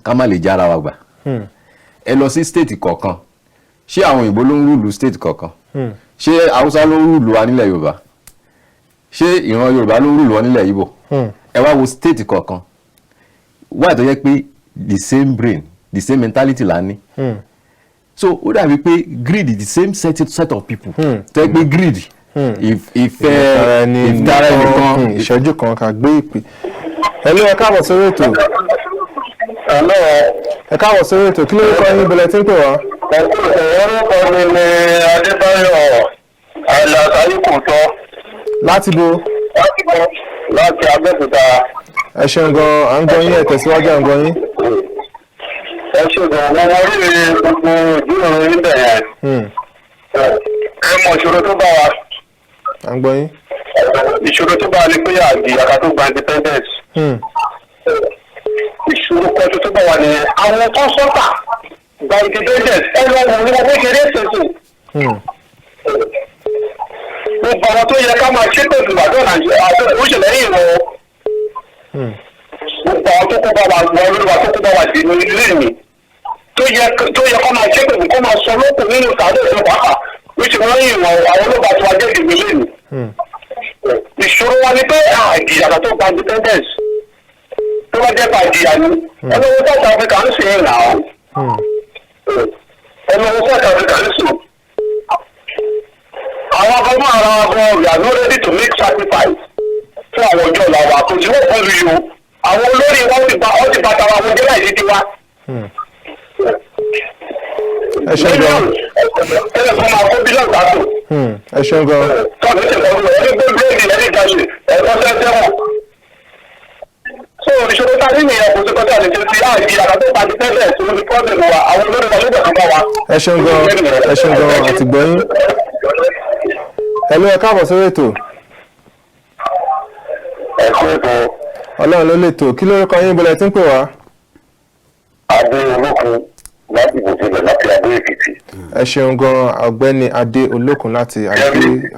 ká má lè jára wa gbà ẹ lọ sí state kọ̀ọ̀kan ṣé àwọn òyìnbó ló ń rúùlù state kọ̀ọ̀kan ṣé Haúsá ló ń rúùlù wa nílẹ̀ Yorùbá ṣé ìran Yorùbá ló ń rúùlù wọn nílẹ̀ Ìgbò ẹ wá wo state kọ̀ọ̀kan wáyé tó yẹ pé the same brain the same mentality la ní so ó dàbí pé greed is the same set of people tó yẹ pé greed ìfẹ́ ìdára ẹnìkan. ìṣẹ́jú kan ká gbé ìpè hello ẹ káàbọ̀ sórí ètò. ẹ káàbọ̀ sórí ètò kí ló ń kọ́ yín bẹ̀rẹ̀ tí ń pè wá. orúkọ mi ni Adébáyọ̀ Àlàsáyíkòtọ́. láti bo. láti Abẹ́òkúta. ẹ ṣeun gan à ń gbọ́ yín ẹ tẹ̀síwájú à ń gbọ́ yín. ẹ ṣe gan mo rí gbogbo ìdúró níbẹ̀ yẹn. ẹ mọ ìṣòro tó bá wa. à ń gbọ́ yín. ìṣòro tó bá wa ni pé àgbà tó gba independence. ìṣòro kan tó bá wa nìyẹn àwọn tó sọ́tà gba independence ẹ lọ wọ wọn kékeré tuntun. gbogbo àwọn tó yẹ ká máa ṣépè fún àjọ Nàìjíríà àjọ òṣèlú yìí lọ. gbogbo àwọn tó kó bá wa wọ lórí wa tó kó bá wa dì ní ilé mi tó yẹ kó máa ṣépè fún kó máa sọ lókun nínú sàádé ìjọba òṣèlú yìí lọ àwọn olóògbé àti wájú ìdìbò ilé mi. ìṣòro wa ni pé àjìyà tó gba independence tó bá jẹ́ pàjìyà ni ẹlọ́wọ́ South Africa ń sìn ìlà ọ́ ẹlọ́wọ́ South Africa ń sìn. àwọn akọ́gbọ́n ara wa gan we are not ready to make sacrifice fún àwọn ọjọ́ ọ̀la wa kò sí wọ́n fún mi o àwọn olórí wọn ti bá tara wọn jẹ́ láì dídí wa. ẹ ṣeun gan. ẹnì kan máa kó bílíọ̀nù àtò. ẹ ṣeun gan. tọ́jú ṣe kọ́ ẹni gbé bíléèdì ẹni gàṣẹ ẹ̀kọ́ sẹ́sẹ́wọ̀n. so ìṣòro tá a ní nìyẹn kò sí kọ́tà lè ṣe sí àìjí àkàtọ́ ìpàdé tẹ́lẹ̀ tó ní pọ́ọ̀sì wa àwọn olórí wọn ló bẹ̀ fún bá wa. ẹ ṣeun gan àti gbọ́yìn. hello ẹ káàbọ̀ sórí ètò. ẹ̀kọ́ ètò ọlọ́run ló lè tó kí lórúkọ yín bọ́lẹ̀ tí ń pè wá. adé olókun láti ìbòsílẹ̀ láti Adó Èkìtì. ẹ ṣeun gan ọ̀gbẹ́ni adé olókun láti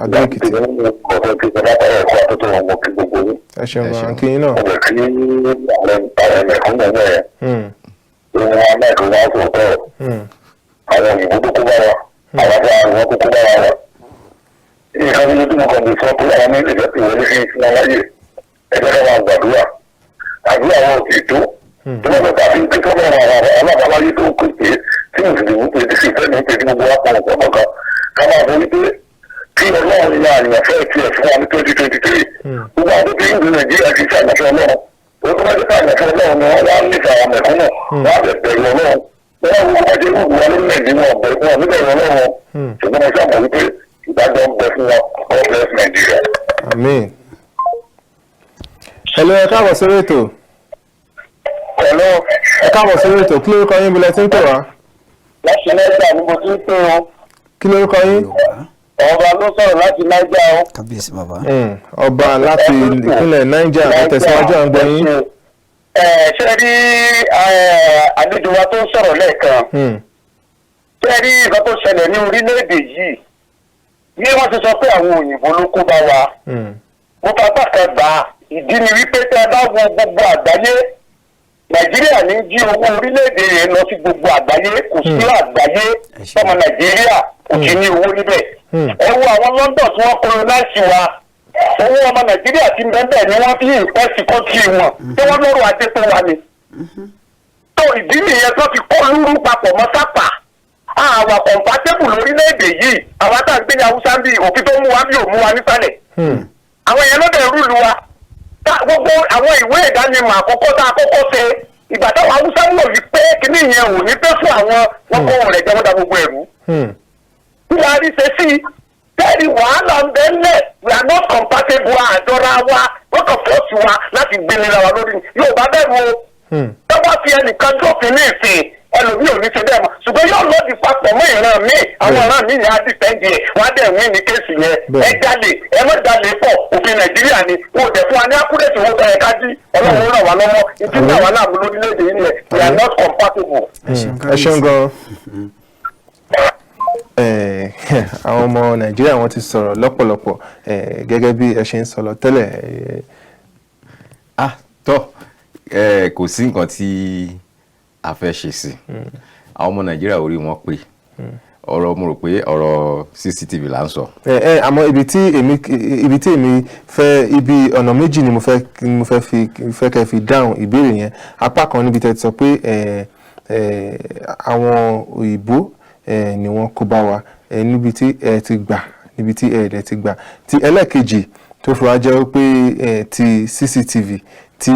Adó Èkìtì. ẹ ṣeun gan kí yín náà. ọ̀gbẹ́ kí àwọn ẹ̀mẹ̀kún náà wẹ̀ ohun aláìkú wá sọ̀tọ̀ àwọn òyìnbó tó kó bá wa àwọn afẹ́ àwọn tó kó bá wa. nǹkan nínú tí mo kàn lè sọ pé àwọn ní ìlẹ̀jẹ̀ tí wọlé fi ń fún wọn láyè ẹgbẹ́ ká máa gbàdúrà àdúrà wọn ò sì tó tí wọ́n fẹ́ tàbí pé kọ́ bá àwọn alábàáláyé tó kù pé tí mo sì lè wú pé tí sì fẹ́ ní pé tí gbogbo wa pọ̀ ọ̀pọ̀ kan ká máa bọ̀ wípé kí ọlọ́run ní àyànfẹ́ tiẹ̀ fún wa ní 2023 gbogbo àwọn tó ti ń gbé Nàìjíríà ti ṣe àyànfẹ́ ọlọ́run ó tó bá jẹ́ pé àyànfẹ́ ọlọ́run ni wọ́n wá nífẹ̀ẹ́ àwọn mẹ̀kúnnù wọ́n á bẹ̀rù ọlọ́run wọ́n wá wọ́n jẹ́ gbogbo wọn ní Nàìjíríà wọn níbẹ̀rù ọlọ́run ṣùgbọ́n mo ṣàmọ̀ wípé ìdájọ́ ń bẹ fún wọn God bless Nigeria. Àmín. Hello, ẹ káàbọ̀ sórí ètò. Hello. Ẹ káàbọ̀ sórí ètò kí lórúkọ yín bọ́lẹ̀ tí ń pè wá. láti Niger ni mo ti ń pè wọn. kí lórúkọ yín. ọba ló sọ̀rọ̀ láti Niger o. kábíyèsí bàbá. ọba láti ìpínlẹ̀ Niger ẹ tẹ̀síwájú à ń gbọ́ yín. ṣe rí àlejò wa tó ń sọ̀rọ̀ lẹ́ẹ̀kan ṣe rí nǹkan tó ṣẹlẹ̀ ní orílẹ̀-èdè yìí bí wọ́n ti sọ pé àwọn òyìnbó ló kó bá wa mo bá pàṣẹ gbà á ìdí ni wípé tẹ́ ẹ bá wo gbogbo àgbáyé Nàìjíríà ní jí owó orílẹ̀-èdè rẹ̀ lọ sí gbogbo àgbáyé kò sí àgbáyé ọmọ Nàìjíríà kò sí ní owó níbẹ̀ ẹ wo àwọn London tí wọ́n colonize wa owó ọmọ Nàìjíríà ti bẹ́ẹ̀ ni wọ́n fi ìpẹ́sì kọ́ńtì wọn tí wọ́n lọ́rọ̀ ajé tó wà ní. tó ìdí nìyẹn tó fi kọ́ lúrú papọ̀ mọ́ sápà àwa compatible lórílẹ̀‐èdè yìí àwa tá à ń gbé ní Haúsá bí òfin tó mú wa bí ò mú wa nísàlẹ̀. àwọn èèyàn ló dẹ̀ rúlu wa gbogbo àwọn ìwé ìdánimọ̀ àkọ́kọ́ tá a kọ́kọ́ ṣe ìgbà táwọn Haúsá ń lò yí pé kíní yẹn ò ní pẹ́ fún àwọn wọn kọ́ wọn rẹ̀ jẹ́ wọ́n da gbogbo ẹ̀rú. kí la rí ṣe sí bẹ́ẹ̀ni wàhálà ń bẹ́ẹ̀ lẹ̀ we are not compatible àjọra wa wọ́n kàn fọ́ọ̀sì wa láti gbénira wa lórí yóò bá bẹ́ẹ̀ wo tó bá fi ẹnìkan jófin ní ìsìn ẹlòmíì ò ní ṣe bẹ́ẹ̀ mọ́ ṣùgbọ́n yóò lọ́ọ̀dì papọ̀ mọ́ ìran míì àwọn ìran míì ni á dìpẹ́ǹdì ẹ̀ wọ́n á dẹ̀ wí ní kéèsì yẹn ẹ jalè ẹ má jalè pọ̀ òfin Nàìjíríà ni wọn ò dẹ̀ fún wa ní akúrẹ́sì owó tó yẹ ká jí Ọlọ́run ràn wá lọ́wọ́ ìdí náà wà láàmú lórílẹ̀‐èdè yìí nìyẹn we are not compatible. ẹ ṣeun gan. àwọn ọmọ Nàìjíríà wọ́n ti sọ̀rọ̀ lọ́pọ̀lọpọ̀ gẹ́gẹ́ bí ẹ ṣe ń sọ lọ tẹ́lẹ̀. kò sí nǹkan tí a fẹ́ ṣe sí àwọn ọmọ Nàìjíríà orí wọn pé ọ̀rọ̀ mo rò pé ọ̀rọ̀ CCTV là ń sọ. àmọ́ ibi tí èmi fẹ́ ibi ọ̀nà méjì ni mo fẹ́ kẹ́ fi dáhùn ìbéèrè yẹn apá kan níbi tẹ́ ti sọ pé àwọn òyìnbó ni wọ́n kó bá wa níbi tí ẹ ti gbà níbi tí ẹ ti gbà ti ẹlẹ́ẹ̀kejì tó fi wá jẹ́ pé ti CCTV tí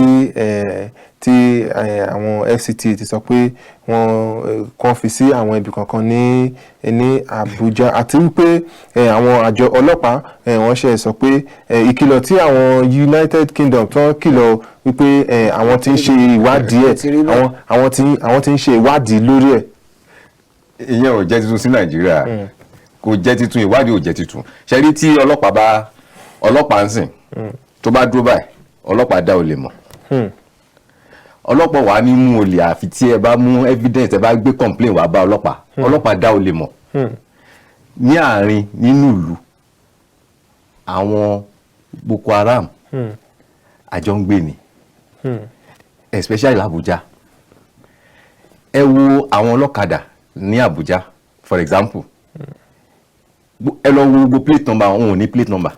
àwọn FCT ti sọ pé wọ́n kàn fi sí àwọn ibì kankan ní Àbújá àti wípé àwọn àjọ ọlọ́pàá wọ́n ṣe sọ pé ìkìlọ̀ tí àwọn United Kingdom tó ń kìlọ̀ wípé àwọn tí ń ṣe ìwádìí àwọn tí ń ṣe ìwádìí lórí ẹ̀. ìyẹn ò jẹ́ tuntun sí Nàìjíríà kò jẹ́ tuntun ìwádìí ò jẹ́ tuntun ṣe rí tí ọlọ́pàá ń sìn tó bá dúró báyìí ọlọ́pàá dá olè mọ̀ ọlọ́pàá wà ní mú olè àfi tí ẹ bá mú evidence ẹ bá gbé complaint wá bá ọlọ́pàá dá olè mọ̀ ní àárín nínú ìlú àwọn Boko Haram àjọ ń gbé ni especially l'Abuja ẹ wo àwọn ọlọ́kadà ní Abuja for example ẹ lọ wo gbogbo plate number wọn ò ní plate number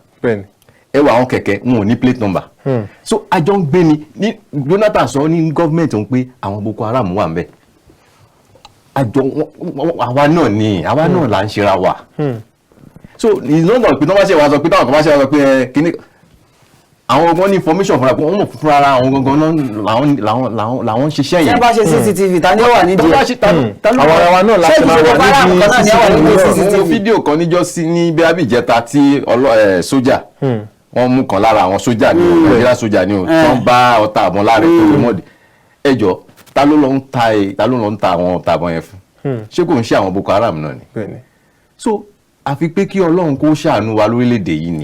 ẹ wo àwọn kẹ̀kẹ́ wọn ò ní plate number so àjọ ń gbé ni ní Jonathan sọ ní gọ́ọ̀mẹ̀ntì ń pé àwọn Boko Haram wà ń bẹ̀ àjọ àwa náà là ń ṣera wa so ìlọ́nà pé tí wọ́n bá ṣe wá sọ pé táwọn kan bá ṣe wá sọ pé kíní àwọn ọgbọ́n ní information fúnra pé wọ́n mọ̀ fúnra ara àwọn gangan làwọn ń ṣiṣẹ́ yẹn. ṣé bá ṣe CCTV ta ni ó wà nídìí ẹ̀. àwọn ará wa náà láti máa wà nídìí CCTV. fídíò kan níjọ́ sí ní bí abíjẹta tí sójà wọ́n mú kan lára àwọn sójà ní o Nàìjíríà sójà ní o wọ́n bá ọta àbọ̀n láàrẹ̀ tó lè mọ̀dé ẹjọ́ ta ló lọ ń ta àwọn ọta àbọ̀n yẹn fún ṣé kò ń ṣe àwọn Boko Haram náà ni. so àfi pé kí Ọlọ́run kó ṣàánú wa lórílẹ̀‐èdè yìí ni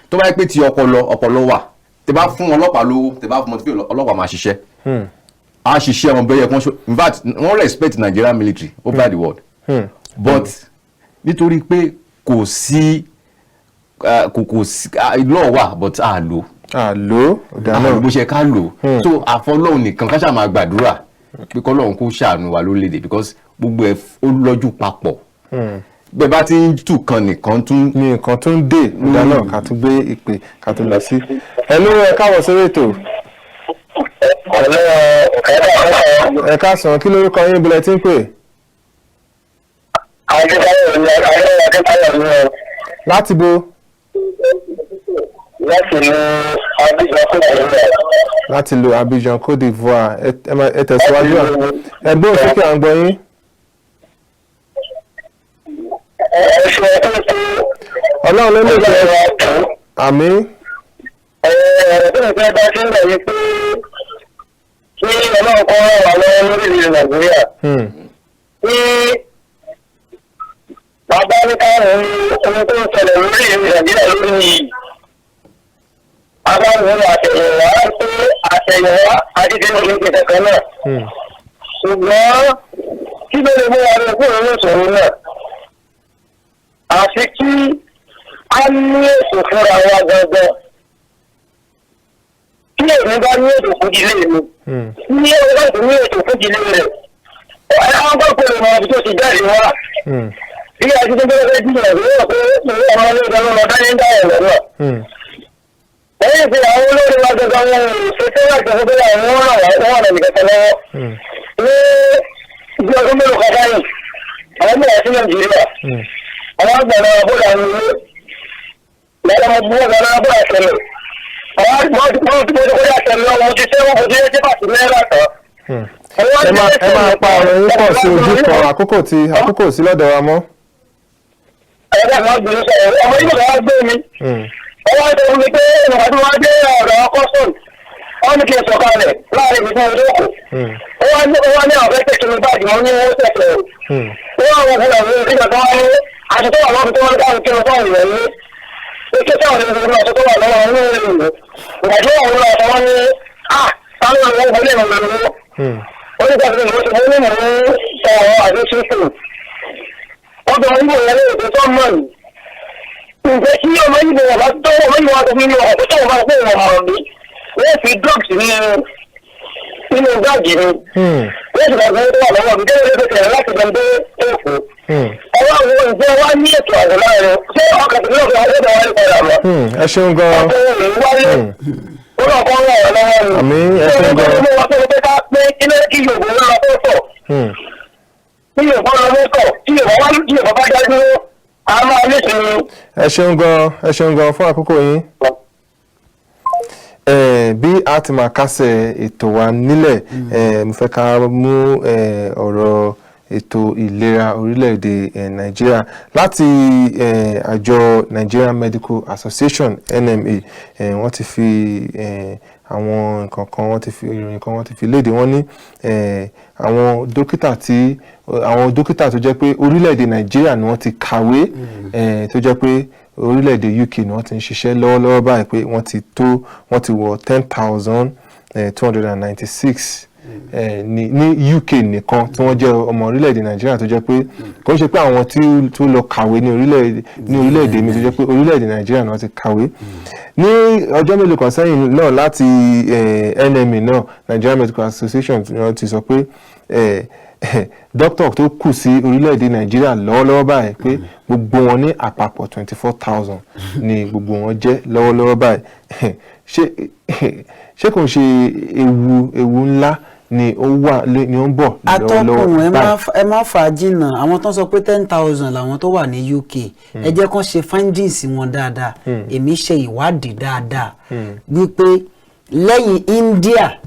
tó bá yẹ pé ti ọpọlọ wà tẹ́ bá fún ọlọ́pàá lówó tẹ́ bá fún motivate ọlọ́pàá máa ṣiṣẹ́ a ṣiṣẹ́ wọn bẹ́ẹ̀ kan in fact wọ́n respect Nigerian military over the world but nítorí pé kò sí law wà but a lò bó ṣe ká lò so àfọlọ́hún nìkan ká ṣáà máa gbàdúrà pé kọ́lọ́hún kó ṣàánú wa lórílẹ̀‐èdè because gbogbo ẹ̀ ó lọ́jú papọ̀ bẹ́ẹ̀ bá ti ń tù kan nìkan tún ní nǹkan tó ń dè dáná ká tún gbé ìpè ká tún lọ sí. ẹ ló ẹ káwọ sórí ètò. ẹ káàsán kí lórúkọ yín ibùdó tí ń pè. láti bo. láti lo Abidjan Côte d'Ivoire ẹ tẹ̀síwájú ẹgbẹ́ òsókè à ń gbọ́ yín. Ọlọ́run ló lè jẹ́ àmì. Tó ń fẹ́ bá sí ilẹ̀ yìí pé kí ọlọ́run kọ́ wà lọ́wọ́ lórílẹ̀ Nàìjíríà. Kí bàbá ní káàrùn ohun tó ń ṣẹlẹ̀ lórí Nàìjíríà lórí yìí. Agbáwọn àtẹ̀yìnwá pé àtẹ̀yìnwá adídẹ́nu ní kẹ̀kẹ́ náà. Ṣùgbọ́n kí ló lè mú wa lọ kúrò ní ìṣòro náà? Àfi kí a ní ètò fúnra wa gangan. Tí èmi bá ní ètò fún ìdílé mi, ní ọjọ́ tó ní ètò fún ìdílé rẹ̀, àwọn gbọ́pọ̀ lè mọ ibi tó ti jáde wá. Bí a ti tó bẹ́rẹ̀ jù rẹ̀ lọ́wọ́ pé ọmọ olóògbé ọmọ dání ń dáyẹ̀ lọ́wọ́. Lẹ́yìn tí àwọn olóògbé wa gangan wọn ṣe tó láti fún pé àwọn ọ̀rọ̀ nìkẹ́kẹ́ lọ́wọ́. Ní ibi ọdún mélòó kan báyìí, àwọn mìíràn sí Nàìjíríà. Àwọn àgbàdo àbúrò àwọn ilé lọ́wọ́ mo bú ọ̀gá náà bọ́ àtẹ̀lẹ̀. Àwọn àgbàdo tí mo ti kọjá àtẹ̀lẹ̀ lọ́wọ́ mo ti sẹ́wọ́n mo ti rẹ́ jẹ́ pàtó náírà tán. ẹ máa pa ọ̀rọ̀ yín pọ̀ sí ojú kan àkókò sí lọ́dọ̀ wa mọ́. Ẹ̀rọ àwọn gbèrú sọ̀rọ̀ ọmọ yìí kò wá gbé mi. Ọwọ́ àti omi pé ìgbà tí wọ́n dé ọ̀dọ̀ kọ́sọ̀n wọ́n ní kí n sọ̀kalẹ̀ láàrin ìgbìmọ̀ ìdókò. Ó wá ní àwọn fẹ́ tẹ̀sí mi báàgì wọn ní owó tẹ̀sẹ̀. Ó wá wọn fún àwọn ìgbìmọ̀ tó wá ní aṣọ tó wà lọ́wọ́ tó wọ́n dáhùn kí wọ́n fọ́ ìrìn ní. Ó ké sáwọn ìgbìmọ̀ aṣọ tó wà lọ́wọ́ ní ìlú. Ìgbà tí wọ́n wọ́n aṣọ wọn ní táwọn ìwọ̀n wọlé ìrìn lọ́wọ́. Ó ní gbàgbé ìwọ̀n tó wọlé ìrìn ọ̀rọ̀ àti ṣíṣù. Ọdọ̀ ìwọ̀n yẹn lè tó tọ́ mọ́ ni. Ǹjẹ́ kí ọmọ ìbò wà tó ọmọ ìbò wà tó fi ní ọkọ̀ tó wà fún ìwọ̀n ọ̀rọ̀ mi? Wọ́n fi drugs nínú báàgì mi. Wọ́n sì gbàgbé tó wà lọ́wọ́ mi gẹ́gẹ́ bí ó láti gbẹ̀ dé èkó. Ọwọ́ àwọn ìjẹ́ wá ní ètò àgbẹ̀ láàrin. Ṣé ọkọ̀ tó lọ́kọ̀ àwọn ọ̀dọ́ wa ní padà mọ́? Ẹ ṣeun gan-an. Ó lọ kọ́ ọ̀rọ̀ lọ́wọ́ mi. Àmì ẹ ṣeun gan-an. Ó lọ kọ́ ká pé kí Yorùbá lọ́wọ́ tó sọ̀. Kí Yorùbá lọ́wọ́ sọ̀. Kí Yorùbá bá dájú a máa ní ìsinmi. Ẹ ṣeun gan fún àkókò yín. Bí a ti máa kásẹ̀ ètò wa nílẹ̀ mo fẹ́ ká mú ọ̀rọ̀ ètò ìlera orílẹ̀-èdè Nàìjíríà láti àjọ Nigerian Medical Association NMA wọ́n ti fi àwọn nǹkan kan wọ́n ti fi ìròyìn kan wọ́n ti fi léde wọ́n ní àwọn dókítà tó jẹ́ pé orílẹ̀-èdè Nàìjíríà ni wọ́n ti kàwé tó jẹ́ pé orílẹ̀-èdè UK ni wọ́n ti ń ṣiṣẹ́ lọ́wọ́lọ́wọ́ báyìí pé wọ́n ti wọ 10,296 ní UK nìkan tí wọ́n jẹ́ ọmọ orílẹ̀-èdè Nàìjíríà tó jẹ́ pé kò ń ṣe pé àwọn tí ó lọ kàwé ní orílẹ̀-èdè mi tó jẹ́ pé orílẹ̀-èdè Nàìjíríà náà ti kàwé ní ọjọ́ mélòó kan sẹ́yìn náà láti NMA náà Nigerian Medical Association ti sọ pé dókítà tó kù sí orílẹ̀-èdè Nàìjíríà lọ́wọ́lọ́wọ́ báyìí pé gbogbo wọn ní àpapọ̀ 24,000 ni gbogbo wọn jẹ́ lọ́wọ́lọ́wọ́ báyìí ṣé kò ń ṣe ewu ńlá ni ó ń bọ̀ lọ́wọ́lọ́wọ́ báyìí. Atọ́kùn ẹ má fà á jìnnà àwọn tó ń sọ pé 10,000 làwọn tó wà ní UK ẹ jẹ́ kán ṣe findings wọn dáadáa èmi ṣe ìwádìí dáadáa wípé lẹ́yìn India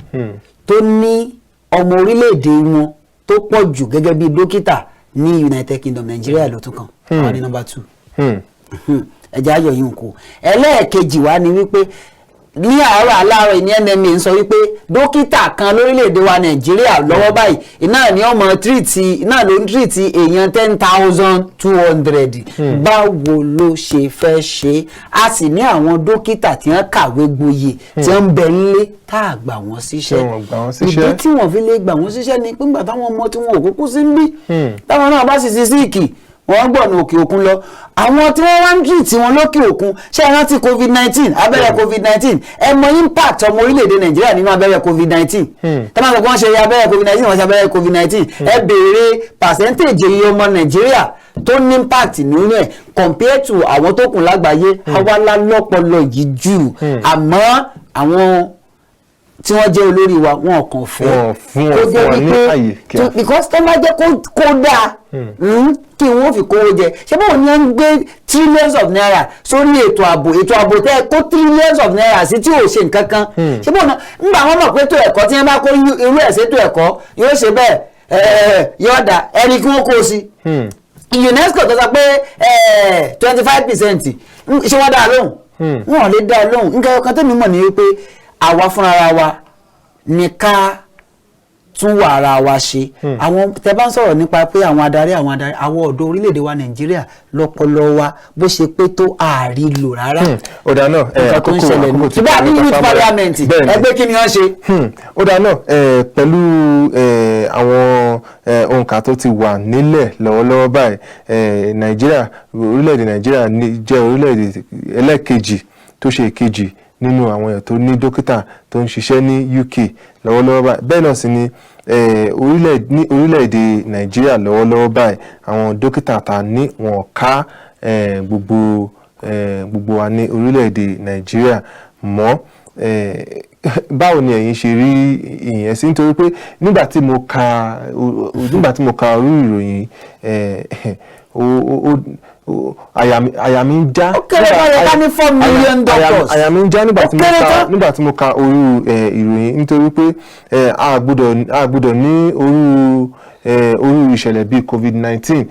tó ní ọmọ orílẹ̀-èdè wọn tó pọ̀ jù gẹ́gẹ́ bí dókítà ní United Kingdom Nigeria ló tún kàn àwọn ní number 2 ẹ̀jẹ̀ ayọ̀ yìí ń kó ẹlẹ́ẹ̀kejì wá ni wípé ní àárọ̀ aláàárọ̀ ní NMA ń sọ wípé dókítà kan lórílẹ̀‐èdè wa Nàìjíríà lọ́wọ́ báyìí iná ni ọmọ iná ló ń tírìtì èèyàn 10,200 báwo ló ṣe fẹ́ ṣe a sì ní àwọn dókítà tí wọ́n kàwé gboyè tí wọ́n ń bẹ nílé tá a gbà wọ́n síṣẹ́ ìdí tí wọ́n fi lè gbà wọ́n síṣẹ́ ni pé nígbà táwọn ọmọ tí wọn ò kúkú sí ń bí táwọn náà bá sì sí síìkì wọ́n gbọ̀nà òkè òkun lọ àwọn tí wọ́n wá ń jì tí wọ́n lókè òkun ṣé ẹ rántí COVID-19 abẹ́rẹ́ COVID-19 ẹ mọ impact ọmọ orílẹ̀-èdè Nàìjíríà nínú abẹ́rẹ́ COVID-19 tọ́mọ̀ sọ pé wọ́n ṣe abẹ́rẹ́ COVID-19 wọ́n ṣe abẹ́rẹ́ COVID-19 ẹ béèrè percentage iye ọmọ Nàìjíríà tó ní impact nínú ẹ̀ compare to àwọn tó kù lágbàáyé awálá lọ́pọlọ yìí jù àmọ́ àwọn tí wọ́n jẹ́ olórí wa wọn kàn fẹ́ kó jẹ́ wípé because tó máa jẹ́ kó dáa kí wọ́n fi kówó jẹ ṣé báwo ni wọ́n ń gbé trillions of naira sórí ètò ààbò tẹ́ kó trillions of naira sí tí ò ṣe nǹkan kan ṣé báwo náà ńgbà wọ́n mọ̀ pé ètò ẹ̀kọ́ tí wọ́n bá kó irú ẹ̀ sétò ẹ̀kọ́ yóò ṣe bẹ́ẹ̀ yóò dá ẹni kí wọ́n kó sí UNESCO tó sọ pé 25% ṣé wọ́n dá a lóhùn wọn ò lè dá a lóhùn nǹkan kan tẹ́mi mọ̀ ní wípé àwa fúnra wa ní ká tún wà ara wa ṣe àwọn tẹ́ bá ń sọ̀rọ̀ nípa pé àwọn adarí àwọn ọ̀dọ́ orílẹ̀-èdè wa Nàìjíríà lọ́pọlọ wa bó ṣe pé tó ààrí lò rárá. ọ̀dà náà àkókò tí bá ní youth parliament ẹgbẹ́ kí ni wọ́n ṣe. ọ̀dà náà pẹ̀lú àwọn òǹkà tó ti wà nílẹ̀ lọ́wọ́lọ́wọ́ báyìí Nàìjíríà orílẹ̀-èdè Nàìjíríà jẹ́ orílẹ̀-èdè ẹlẹ́ẹ̀kejì tó ṣe ìkejì nínú àwọn èèyàn tó ní dókítà tó ń ṣiṣẹ́ ní UK lọ́wọ́lọ́wọ́ báyìí bẹ́ẹ̀ náà sì ni orílẹ̀-èdè Nàìjíríà lọ́wọ́lọ́wọ́ báyìí àwọn dókítà ta ní wọn ká gbogbo wa ní orílẹ̀-èdè Nàìjíríà mọ́ báwo ni ẹ̀yin ṣe rí ìyẹn sí nítorí pé nígbà tí mo ka orí ìròyìn àyà mi ń já àyà mi ń já nígbà tí mo ka orí ìròyìn nítorí pé a gbọ́dọ̀ ní orí ìṣẹ̀lẹ̀ bíi COVID-19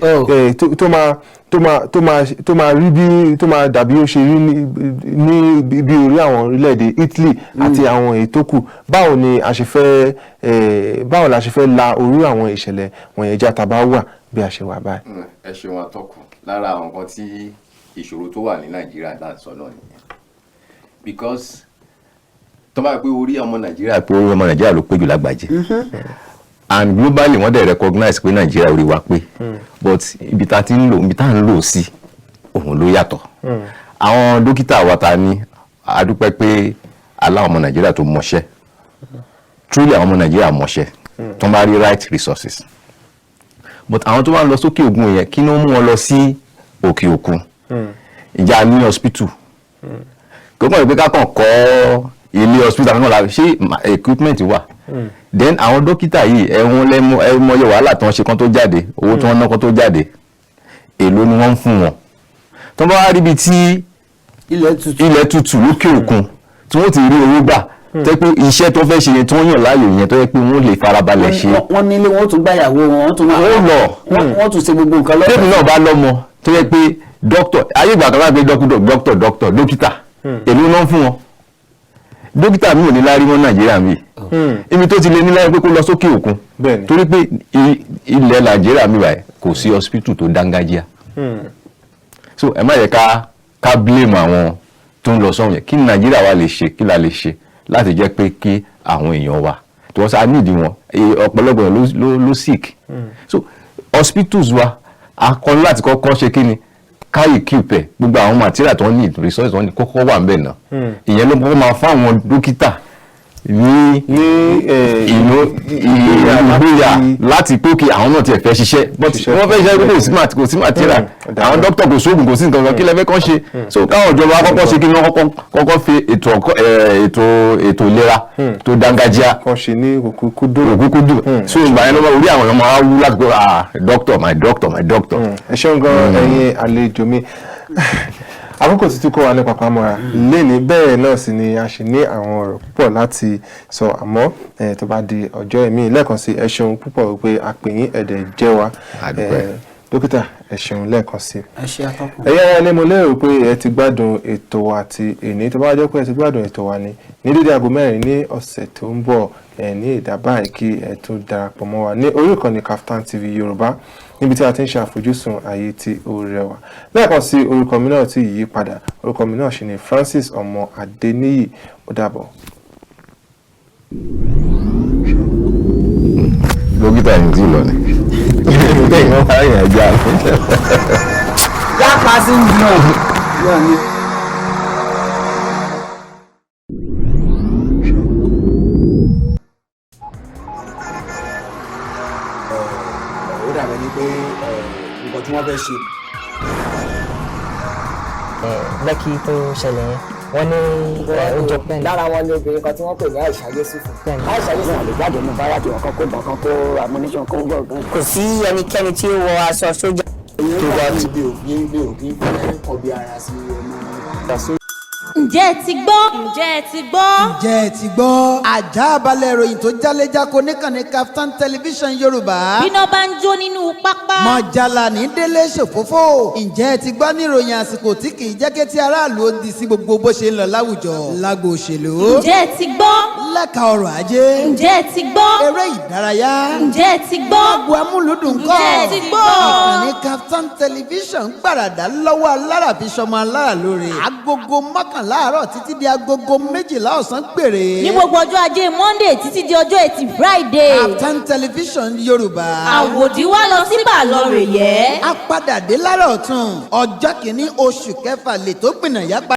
tó máa rí bí tó máa dàbí ó ṣe rí ní bí orí àwọn orílẹ̀-èdè Italy àti àwọn ètò kù báwo la ṣe fẹ́ la orí àwọn ìṣẹ̀lẹ̀ wọ̀nyẹn já tá bá wà bí a ṣe wà báyìí. ẹ ṣeun atọ́kùn lára àwọn nǹkan tí ìṣòro tó wà ní Nàìjíríà láti sọ náà nìyẹn because tó bá pé orí ọmọ Nàìjíríà ló pé jù lágbàjẹ́ and globally wọ́n dẹ̀ recognize pé Nàìjíríà orí wa pé but ibi tá ń lò sí òun ló yàtọ̀ àwọn dókítà wa ta ní adúpẹ́ pé aláwọn ọmọ Nàìjíríà tó mọṣẹ́ truly àwọn ọmọ Nàìjíríà mọṣẹ́ tó bá rí right resources but àwọn tó wá ń lọ sókè òkun yẹn kí ló mú wọn lọ sí òkè òkun ìjà ní hospital kò kàn pé ká kàn kọ́ ilé hospital náà láti ṣe equipment wà then àwọn dókítà yìí ẹmọye wàhálà tó ń ṣe kán tó jáde owó tó ń ná kán tó jáde èló ni wọ́n ń fún wọn tó bá wá rí ibi tí ilẹ̀ tutù lókè òkun tí wọ́n ti rí owó gbà tẹ́ pé iṣẹ́ tó fẹ́ ṣe yẹn tó ń yàn láàyò yẹn tó yẹ pé wọ́n lè farabalẹ̀ ṣe. wọ́n nílé wọ́n tún gbàyàwó wọ́n tún ṣe gbogbo nǹkan lọ́wọ́. tẹ́mi náà bá lọ́mọ tó yẹ pé ayé ìgbà kan láti pé dókítà èló náà fún wọn dókítà mi ò ní lárí mọ́ Nàìjíríà mi ibi tó ti lè ní lárí pé kó lọ sókè òkun torí pé ilẹ̀ Nàìjíríà mi báyìí kò sí hospital tó dángájíá so ẹ má yẹ ká blame àwọn tó ń lọ sọ́hùn yẹn kí ni Nàìjíríà wa lè ṣe kí la lè ṣe láti jẹ́ pé kí àwọn èèyàn wa tí wọ́n sá nídìí wọn ọ̀pọ̀lọpọ̀ ló sick so hospitals wa akọni láti kọ́kọ́ ṣe kí ni káyì kíùpẹ̀ gbogbo àwọn material tó ń ní resources tó ń ní kọ́kọ́ wà ń bẹ̀ náà ìyẹn ló kọ́kọ́ máa fáwọn dókítà ní ìgboyà láti pé kí àwọn náà tiẹ̀ fẹ́ ṣiṣẹ́ but wọ́n fẹ́ ṣiṣẹ́ kò sí material àwọn dókítà kò sóògùn kò sí nǹkan kan kí lẹ́fẹ́ kàn ṣe so káwọn ìjọba kọ́kọ́ ṣe kí ni wọ́n kọ́kọ́ fi ètò ìlera tó dángájíá kan ṣe ní òkúkúdù so ìgbà yẹn ló bá orí àwọn ọmọ wa wú láti gbọ́ my doctor. ẹ ṣeun gan ẹ̀yin àlejò mi àkókò tí kò wà ní papamọ́ra léni bẹ́ẹ̀ náà sì ni a ṣì ní àwọn ọ̀rọ̀ púpọ̀ láti sọ àmọ́ tó bá di ọjọ́ ẹ̀mí lẹ́ẹ̀kan sí ẹ ṣeun púpọ̀ wípé a pè yín ẹ̀dẹ̀ jẹ́ wa dókítà ẹ ṣeun lẹ́ẹ̀kan sí ẹ ṣe atọ́kùn. ẹ̀yà ẹni mo lérò pé ẹ ti gbádùn ètò wa àti èní tó bá jẹ́ pé ẹ ti gbádùn ètò wa ní dédé aago 4 ní ọ̀sẹ̀ tó ń bọ̀ ní ìdábàá kí ẹ tún darapọ̀ mọ́ wa ní orí ìkànnì KAFTAN TV Yorùbá níbi tí a ti ń ṣe àfojúsùn ayé tí ó rẹwà. Lẹ́ẹ̀kan sí orúkọ mi náà tí yí padà orúkọ mi náà ṣì ni Francis ọmọ Adéníyì. Ó dàbọ̀. dókítà yìí ti lọ ni bẹ́ẹ̀ ni wọ́n máa ń yàn já yá pàṣẹ ń bí ọ̀ ní. ó dàbẹ̀ ni pé nǹkan tí wọ́n fẹ́ ṣe. lẹ́kì tó ṣẹlẹ̀ yẹn wọ́n ní ó jọ pẹ́ẹ́nì. lára wọn ni obìnrin kan tí wọ́n pè ní Aisha Yusufu. Aisha Yusufu àlè jáde ní báràkì wọn kan kó bọ̀ kan kó ammunition kó gbọ̀ngàn. kò sí ẹnikẹ́ni tí ó wọ aṣọ sójà. tó bá ti gbé òfin fẹ́ kọbi ara sí ẹnu. ǹjẹ́ ẹ ti gbọ́? ǹjẹ́ ẹ ti gbọ́? ǹjẹ́ ẹ ti gbọ́? àjààbalẹ̀ ìròyìn tó jálẹ̀jáko níkànnì KAFTAN television Yorùbá. bíná bá ń jó nínú pápá. mọ̀jàlá ní délé ṣòfófó. ǹjẹ́ ẹ ti gbọ́ ní ìròyìn àsìkò tí kì í jẹ́ kí tí aráàlú ó di sí gbogbo bó ṣe ń lọ láwùjọ. lágbo òṣèlú. ǹjẹ́ ẹ ti gbọ́? lẹ́ka ọrọ̀ ajé. ǹjẹ́ ẹ ti gbọ́? eré ìdárayá. ǹjẹ́ ẹ ti gbọ́? agbo amúlùdùn kọ́. ǹjẹ́ ẹ ti gbọ́? ìkànnì KAFTAN television gbàràdà lọ́wọ́ alára fi ṣọmọ alára lóore. agogo mọ́kànlá àárọ̀ títí di agogo 12 ọ̀sán péré. ní gbogbo ọjọ́ ajé Monday títí di ọjọ́ Ẹtì Friday. KAFTAN television Yorùbá. àwòdì wa lọ sí bàlọ́rẹ̀ yẹ. a padà dé lára ọ̀tún ọjọ́ kìíní oṣù kẹfà lè tó gbìnà yá.